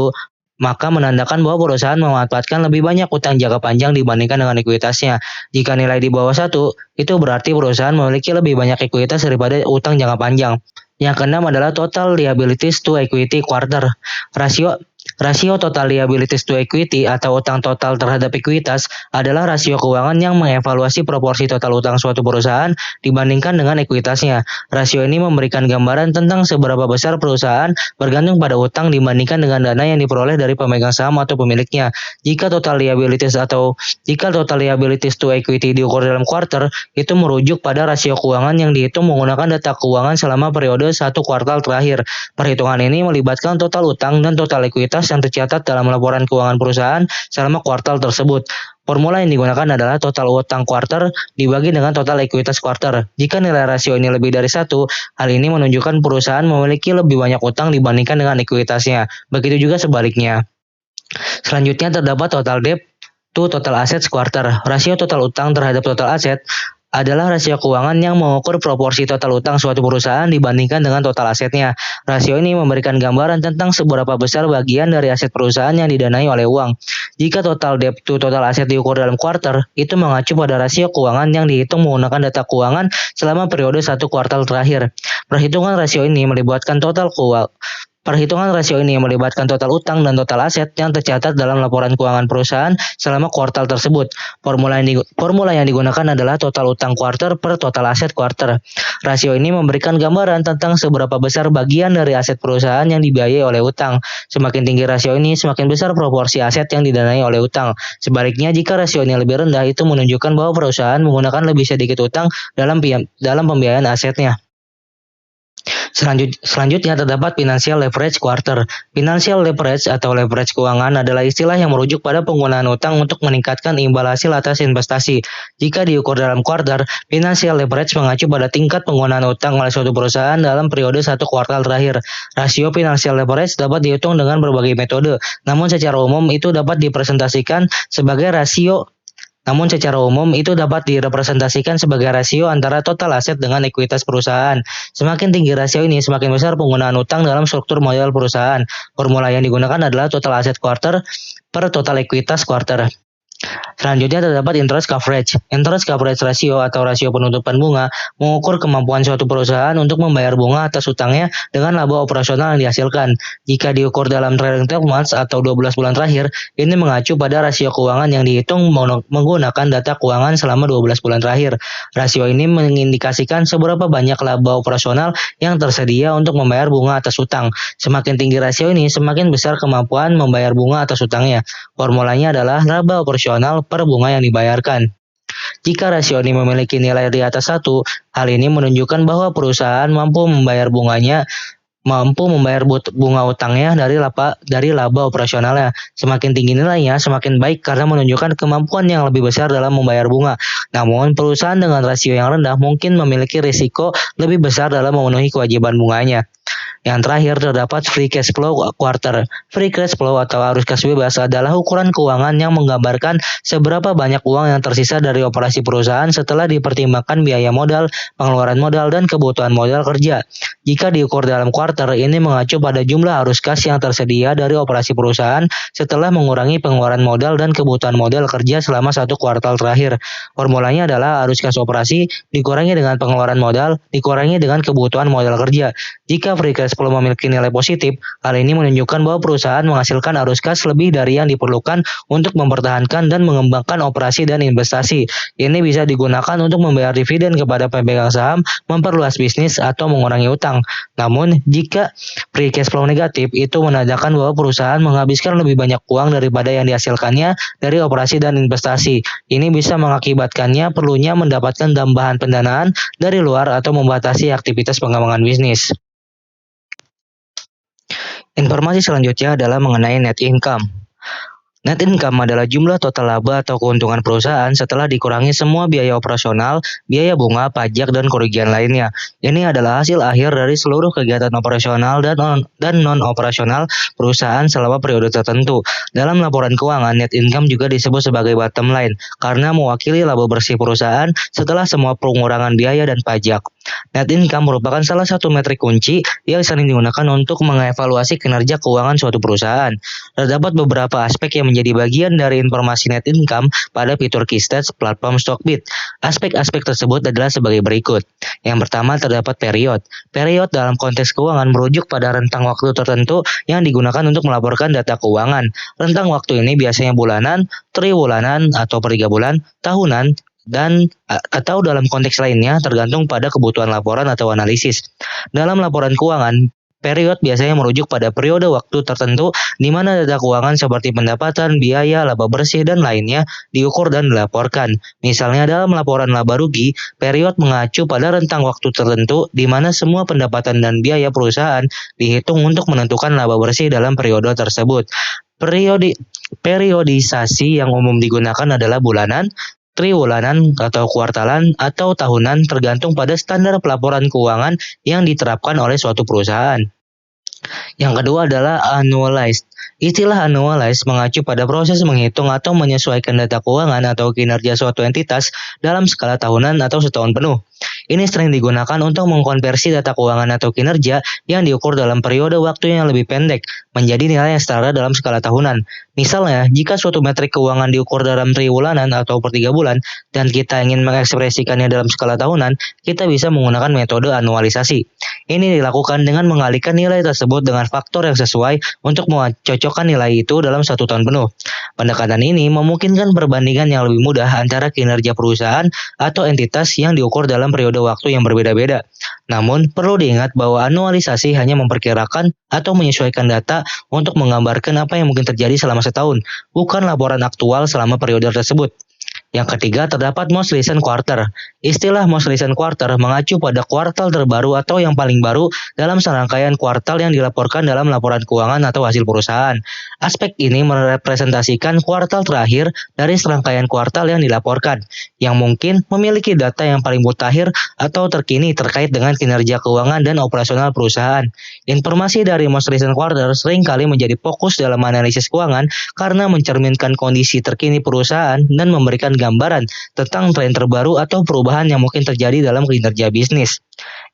Speaker 2: maka menandakan bahwa perusahaan memanfaatkan lebih banyak utang jangka panjang dibandingkan dengan ekuitasnya. Jika nilai di bawah 1, itu berarti perusahaan memiliki lebih banyak ekuitas daripada utang jangka panjang. Yang keenam adalah total liabilities to equity quarter. Rasio total liabilities to equity atau utang total terhadap ekuitas adalah rasio keuangan yang mengevaluasi proporsi total utang suatu perusahaan dibandingkan dengan ekuitasnya. Rasio ini memberikan gambaran tentang seberapa besar perusahaan bergantung pada utang dibandingkan dengan dana yang diperoleh dari pemegang saham atau pemiliknya. Jika total liabilities to equity diukur dalam kuartal, itu merujuk pada rasio keuangan yang dihitung menggunakan data keuangan selama periode 1 kuartal terakhir. Perhitungan ini melibatkan total utang dan total ekuitas yang tercatat dalam laporan keuangan perusahaan selama kuartal tersebut. Formula yang digunakan adalah total utang kuartal dibagi dengan total ekuitas kuartal. Jika nilai rasio ini lebih dari 1, hal ini menunjukkan perusahaan memiliki lebih banyak utang dibandingkan dengan ekuitasnya. Begitu juga sebaliknya. Selanjutnya terdapat total debt to total assets kuartal. Rasio total utang terhadap total aset adalah rasio keuangan yang mengukur proporsi total utang suatu perusahaan dibandingkan dengan total asetnya. Rasio ini memberikan gambaran tentang seberapa besar bagian dari aset perusahaan yang didanai oleh uang. Jika total debt to total aset diukur dalam kuartal, itu mengacu pada rasio keuangan yang dihitung menggunakan data keuangan selama periode 1 kuartal terakhir. Perhitungan rasio ini melibatkan total Perhitungan rasio ini melibatkan total utang dan total aset yang tercatat dalam laporan keuangan perusahaan selama kuartal tersebut. Formula yang digunakan adalah total utang kuarter per total aset kuarter. Rasio ini memberikan gambaran tentang seberapa besar bagian dari aset perusahaan yang dibiayai oleh utang. Semakin tinggi rasio ini, semakin besar proporsi aset yang didanai oleh utang. Sebaliknya, jika rasio ini lebih rendah, itu menunjukkan bahwa perusahaan menggunakan lebih sedikit utang dalam pembiayaan asetnya. Selanjutnya terdapat financial leverage quarter. Financial leverage atau leverage keuangan adalah istilah yang merujuk pada penggunaan utang untuk meningkatkan imbal hasil atas investasi. Jika diukur dalam kuartal, financial leverage mengacu pada tingkat penggunaan utang oleh suatu perusahaan dalam periode satu kuartal terakhir. Rasio financial leverage dapat dihitung dengan berbagai metode, namun secara umum itu dapat direpresentasikan sebagai rasio antara total aset dengan ekuitas perusahaan. Semakin tinggi rasio ini, semakin besar penggunaan utang dalam struktur modal perusahaan. Formula yang digunakan adalah total aset quarter per total ekuitas quarter. Selanjutnya terdapat interest coverage. Interest coverage ratio atau rasio penutupan bunga mengukur kemampuan suatu perusahaan untuk membayar bunga atas utangnya dengan laba operasional yang dihasilkan. Jika diukur dalam trailing 12 months atau 12 bulan terakhir, ini mengacu pada rasio keuangan yang dihitung menggunakan data keuangan selama 12 bulan terakhir. Rasio ini mengindikasikan seberapa banyak laba operasional yang tersedia untuk membayar bunga atas utang. Semakin tinggi rasio ini, semakin besar kemampuan membayar bunga atas utangnya. Formulanya adalah laba operasional per bunga yang dibayarkan. Jika rasio ini memiliki nilai di atas 1, hal ini menunjukkan bahwa perusahaan mampu membayar bunga utangnya dari laba operasionalnya. Semakin tinggi nilainya, semakin baik karena menunjukkan kemampuan yang lebih besar dalam membayar bunga. Namun, perusahaan dengan rasio yang rendah mungkin memiliki risiko lebih besar dalam memenuhi kewajiban bunganya. Yang terakhir terdapat free cash flow quarter. Free cash flow atau arus kas bebas adalah ukuran keuangan yang menggambarkan seberapa banyak uang yang tersisa dari operasi perusahaan setelah dipertimbangkan biaya modal, pengeluaran modal, dan kebutuhan modal kerja. Jika diukur dalam quarter, ini mengacu pada jumlah arus kas yang tersedia dari operasi perusahaan setelah mengurangi pengeluaran modal dan kebutuhan modal kerja selama satu kuartal terakhir. Formulanya adalah arus kas operasi dikurangi dengan pengeluaran modal dikurangi dengan kebutuhan modal kerja. Jika free cash flow memiliki nilai positif, hal ini menunjukkan bahwa perusahaan menghasilkan arus kas lebih dari yang diperlukan untuk mempertahankan dan mengembangkan operasi dan investasi. Ini bisa digunakan untuk membayar dividen kepada pemegang saham, memperluas bisnis, atau mengurangi utang. Namun, jika free cash flow negatif, itu menandakan bahwa perusahaan menghabiskan lebih banyak uang daripada yang dihasilkannya dari operasi dan investasi. Ini bisa mengakibatkannya perlunya mendapatkan tambahan pendanaan dari luar atau membatasi aktivitas pengembangan bisnis. Informasi selanjutnya adalah mengenai net income. Net income adalah jumlah total laba atau keuntungan perusahaan setelah dikurangi semua biaya operasional, biaya bunga, pajak, dan kerugian lainnya. Ini adalah hasil akhir dari seluruh kegiatan operasional dan non-operasional perusahaan selama periode tertentu. Dalam laporan keuangan, net income juga disebut sebagai bottom line karena mewakili laba bersih perusahaan setelah semua pengurangan biaya dan pajak. Net income merupakan salah satu metrik kunci yang sering digunakan untuk mengevaluasi kinerja keuangan suatu perusahaan. Terdapat beberapa aspek yang menjadi bagian dari informasi net income pada fitur Keystats platform Stockbit. Aspek-aspek tersebut adalah sebagai berikut. Yang pertama terdapat period. Period dalam konteks keuangan merujuk pada rentang waktu tertentu yang digunakan untuk melaporkan data keuangan. Rentang waktu ini biasanya bulanan, triwulan atau per 3 bulan, tahunan, atau dalam konteks lainnya tergantung pada kebutuhan laporan atau analisis. Dalam laporan keuangan, period biasanya merujuk pada periode waktu tertentu di mana data keuangan seperti pendapatan, biaya, laba bersih, dan lainnya diukur dan dilaporkan. Misalnya dalam laporan laba rugi, period mengacu pada rentang waktu tertentu di mana semua pendapatan dan biaya perusahaan dihitung untuk menentukan laba bersih dalam periode tersebut. Periodisasi yang umum digunakan adalah bulanan, triwulanan atau kuartalan atau tahunan tergantung pada standar pelaporan keuangan yang diterapkan oleh suatu perusahaan. Yang kedua adalah annualized. Istilah annualized mengacu pada proses menghitung atau menyesuaikan data keuangan atau kinerja suatu entitas dalam skala tahunan atau setahun penuh. Ini sering digunakan untuk mengkonversi data keuangan atau kinerja yang diukur dalam periode waktu yang lebih pendek menjadi nilai yang setara dalam skala tahunan. Misalnya, jika suatu metrik keuangan diukur dalam triwulanan atau per 3 bulan dan kita ingin mengekspresikannya dalam skala tahunan, kita bisa menggunakan metode anualisasi. Ini dilakukan dengan mengalihkan nilai tersebut dengan faktor yang sesuai untuk mencocokkan nilai itu dalam satu tahun penuh. Pendekatan ini memungkinkan perbandingan yang lebih mudah antara kinerja perusahaan atau entitas yang diukur dalam periode waktu yang berbeda-beda. Namun, perlu diingat bahwa anualisasi hanya memperkirakan atau menyesuaikan data untuk menggambarkan apa yang mungkin terjadi selama setahun, bukan laporan aktual selama periode tersebut. Yang ketiga, terdapat most recent quarter. Istilah most recent quarter mengacu pada kuartal terbaru atau yang paling baru dalam serangkaian kuartal yang dilaporkan dalam laporan keuangan atau hasil perusahaan. Aspek ini merepresentasikan kuartal terakhir dari serangkaian kuartal yang dilaporkan, yang mungkin memiliki data yang paling mutakhir atau terkini terkait dengan kinerja keuangan dan operasional perusahaan. Informasi dari most recent quarter seringkali menjadi fokus dalam analisis keuangan karena mencerminkan kondisi terkini perusahaan dan memberikan gambaran tentang tren terbaru atau perubahan yang mungkin terjadi dalam kinerja bisnis.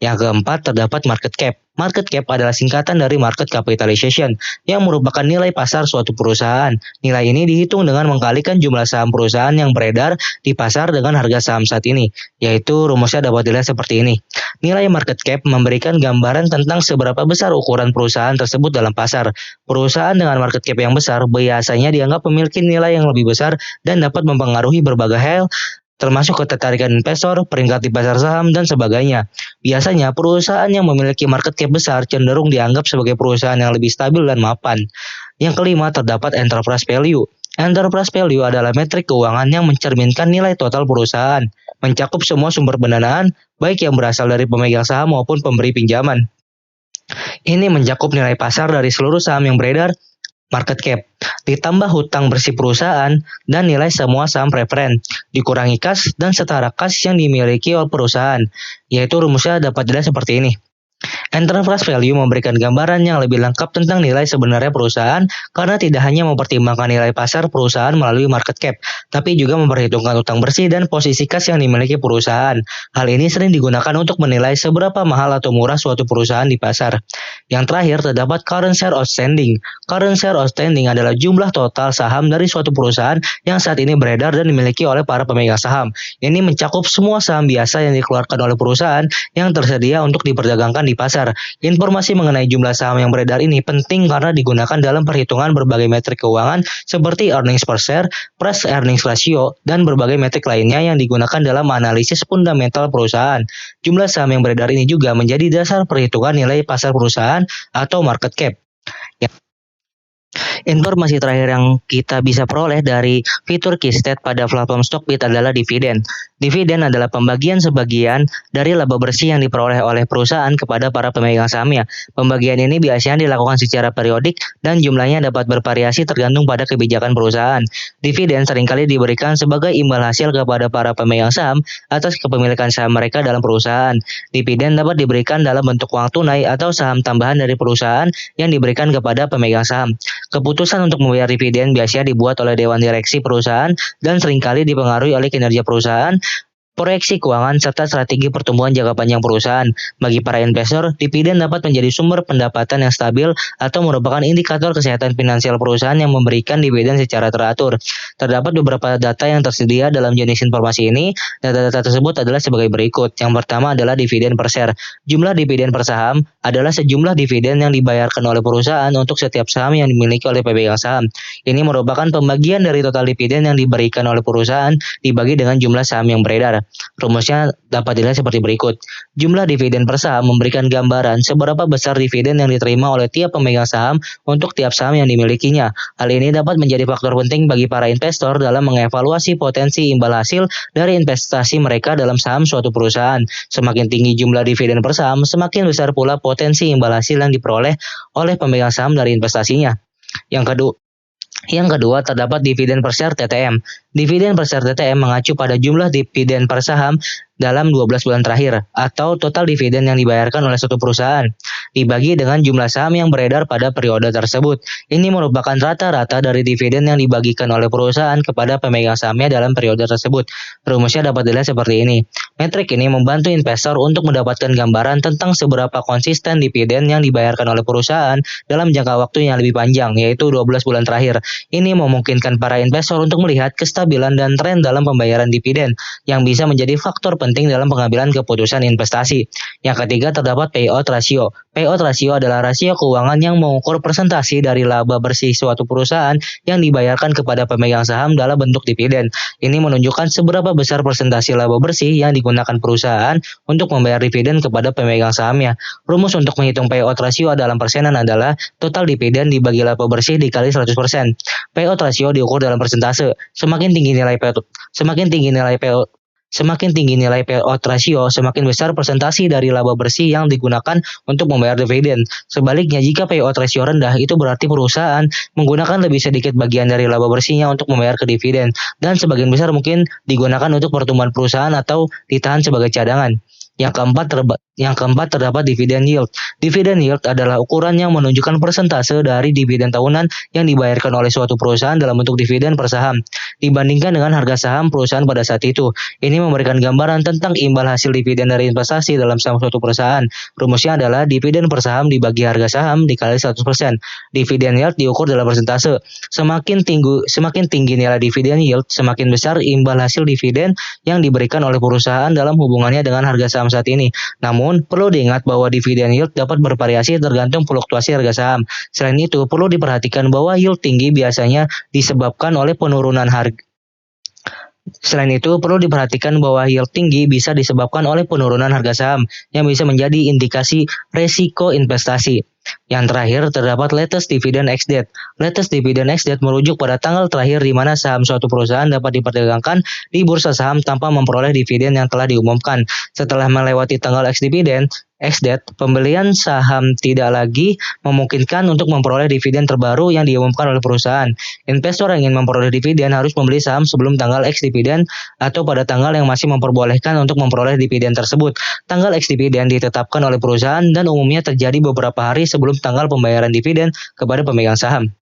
Speaker 2: Yang keempat, terdapat market cap. Market cap adalah singkatan dari market capitalization, yang merupakan nilai pasar suatu perusahaan. Nilai ini dihitung dengan mengkalikan jumlah saham perusahaan yang beredar di pasar dengan harga saham saat ini, yaitu rumusnya dapat dilihat seperti ini. Nilai market cap memberikan gambaran tentang seberapa besar ukuran perusahaan tersebut dalam pasar. Perusahaan dengan market cap yang besar biasanya dianggap memiliki nilai yang lebih besar dan dapat mempengaruhi berbagai hal, termasuk ketertarikan investor, peringkat di pasar saham, dan sebagainya. Biasanya, perusahaan yang memiliki market cap besar cenderung dianggap sebagai perusahaan yang lebih stabil dan mapan. Yang kelima, terdapat enterprise value. Enterprise value adalah metrik keuangan yang mencerminkan nilai total perusahaan, mencakup semua sumber pendanaan, baik yang berasal dari pemegang saham maupun pemberi pinjaman. Ini mencakup nilai pasar dari seluruh saham yang beredar, market cap, ditambah hutang bersih perusahaan, dan nilai semua saham preferen, dikurangi kas dan setara kas yang dimiliki oleh perusahaan, yaitu rumusnya dapat dilihat seperti ini. Enterprise value memberikan gambaran yang lebih lengkap tentang nilai sebenarnya perusahaan karena tidak hanya mempertimbangkan nilai pasar perusahaan melalui market cap, tapi juga memperhitungkan utang bersih dan posisi kas yang dimiliki perusahaan. Hal ini sering digunakan untuk menilai seberapa mahal atau murah suatu perusahaan di pasar. Yang terakhir, terdapat current share outstanding. Current share outstanding adalah jumlah total saham dari suatu perusahaan yang saat ini beredar dan dimiliki oleh para pemegang saham. Ini mencakup semua saham biasa yang dikeluarkan oleh perusahaan yang tersedia untuk diperdagangkan di pasar. Informasi mengenai jumlah saham yang beredar ini penting karena digunakan dalam perhitungan berbagai metrik keuangan seperti earnings per share, price earnings ratio, dan berbagai metrik lainnya yang digunakan dalam analisis fundamental perusahaan. Jumlah saham yang beredar ini juga menjadi dasar perhitungan nilai pasar perusahaan atau market cap. Informasi terakhir yang kita bisa peroleh dari fitur Keystat pada platform Stockbit adalah dividen. Dividen adalah pembagian sebagian dari laba bersih yang diperoleh oleh perusahaan kepada para pemegang sahamnya. Pembagian ini biasanya dilakukan secara periodik dan jumlahnya dapat bervariasi tergantung pada kebijakan perusahaan. Dividen seringkali diberikan sebagai imbal hasil kepada para pemegang saham atas kepemilikan saham mereka dalam perusahaan. Dividen dapat diberikan dalam bentuk uang tunai atau saham tambahan dari perusahaan yang diberikan kepada pemegang saham. Keputusan untuk membayar dividen biasanya dibuat oleh dewan direksi perusahaan dan seringkali dipengaruhi oleh kinerja perusahaan, proyeksi keuangan, serta strategi pertumbuhan jangka panjang perusahaan. Bagi para investor, dividen dapat menjadi sumber pendapatan yang stabil atau merupakan indikator kesehatan finansial perusahaan yang memberikan dividen secara teratur. Terdapat beberapa data yang tersedia dalam jenis informasi ini. Data-data tersebut adalah sebagai berikut. Yang pertama adalah dividen per share. Jumlah dividen per saham adalah sejumlah dividen yang dibayarkan oleh perusahaan untuk setiap saham yang dimiliki oleh pemegang saham. Ini merupakan pembagian dari total dividen yang diberikan oleh perusahaan dibagi dengan jumlah saham yang beredar. Rumusnya dapat dilihat seperti berikut. Jumlah dividen per saham memberikan gambaran seberapa besar dividen yang diterima oleh tiap pemegang saham untuk tiap saham yang dimilikinya. Hal ini dapat menjadi faktor penting bagi para investor dalam mengevaluasi potensi imbal hasil dari investasi mereka dalam saham suatu perusahaan. Semakin tinggi jumlah dividen per saham, semakin besar pula potensi imbal hasil yang diperoleh oleh pemegang saham dari investasinya. Yang kedua, terdapat dividen per share TTM. Dividen per share TTM mengacu pada jumlah dividen per saham dalam 12 bulan terakhir, atau total dividen yang dibayarkan oleh suatu perusahaan. dibagi dengan jumlah saham yang beredar pada periode tersebut. Ini merupakan rata-rata dari dividen yang dibagikan oleh perusahaan kepada pemegang sahamnya dalam periode tersebut. Rumusnya dapat dilihat seperti ini. Metrik ini membantu investor untuk mendapatkan gambaran tentang seberapa konsisten dividen yang dibayarkan oleh perusahaan dalam jangka waktu yang lebih panjang, yaitu 12 bulan terakhir. Ini memungkinkan para investor untuk melihat kestabilan dan tren dalam pembayaran dividen yang bisa menjadi faktor penting dalam pengambilan keputusan investasi. Yang ketiga terdapat payout ratio. Payout ratio adalah rasio keuangan yang mengukur persentase dari laba bersih suatu perusahaan yang dibayarkan kepada pemegang saham dalam bentuk dividen. Ini menunjukkan seberapa besar persentase laba bersih yang digunakan perusahaan untuk membayar dividen kepada pemegang sahamnya. Rumus untuk menghitung payout ratio dalam persenan adalah total dividen dibagi laba bersih dikali 100%. Payout ratio diukur dalam persentase. Semakin tinggi nilai payout ratio, semakin besar persentase dari laba bersih yang digunakan untuk membayar dividen. Sebaliknya, jika payout ratio rendah, itu berarti perusahaan menggunakan lebih sedikit bagian dari laba bersihnya untuk membayar ke dividen, dan sebagian besar mungkin digunakan untuk pertumbuhan perusahaan atau ditahan sebagai cadangan. Yang keempat terdapat dividen yield. Dividen yield adalah ukuran yang menunjukkan persentase dari dividen tahunan yang dibayarkan oleh suatu perusahaan dalam bentuk dividen per saham dibandingkan dengan harga saham perusahaan pada saat itu. Ini memberikan gambaran tentang imbal hasil dividen dari investasi dalam saham suatu perusahaan. Rumusnya adalah dividen per saham dibagi harga saham dikali 100%. Dividen yield diukur dalam persentase. Semakin tinggi nilai dividen yield, semakin besar imbal hasil dividen yang diberikan oleh perusahaan dalam hubungannya dengan harga saham saat ini. Namun, perlu diingat bahwa dividen yield dapat bervariasi tergantung fluktuasi harga saham. Selain itu, perlu diperhatikan bahwa yield tinggi biasanya disebabkan oleh penurunan harga. Bisa disebabkan oleh penurunan harga saham yang bisa menjadi indikasi resiko investasi. Yang terakhir terdapat latest dividend ex-date. Latest dividend ex-date merujuk pada tanggal terakhir di mana saham suatu perusahaan dapat diperdagangkan di bursa saham tanpa memperoleh dividen yang telah diumumkan. Setelah melewati tanggal ex-date, pembelian saham tidak lagi memungkinkan untuk memperoleh dividen terbaru yang diumumkan oleh perusahaan. Investor yang ingin memperoleh dividen harus membeli saham sebelum tanggal ex-dividen atau pada tanggal yang masih memperbolehkan untuk memperoleh dividen tersebut. Tanggal ex-dividen ditetapkan oleh perusahaan dan umumnya terjadi beberapa hari sebelum tanggal pembayaran dividen kepada pemegang saham.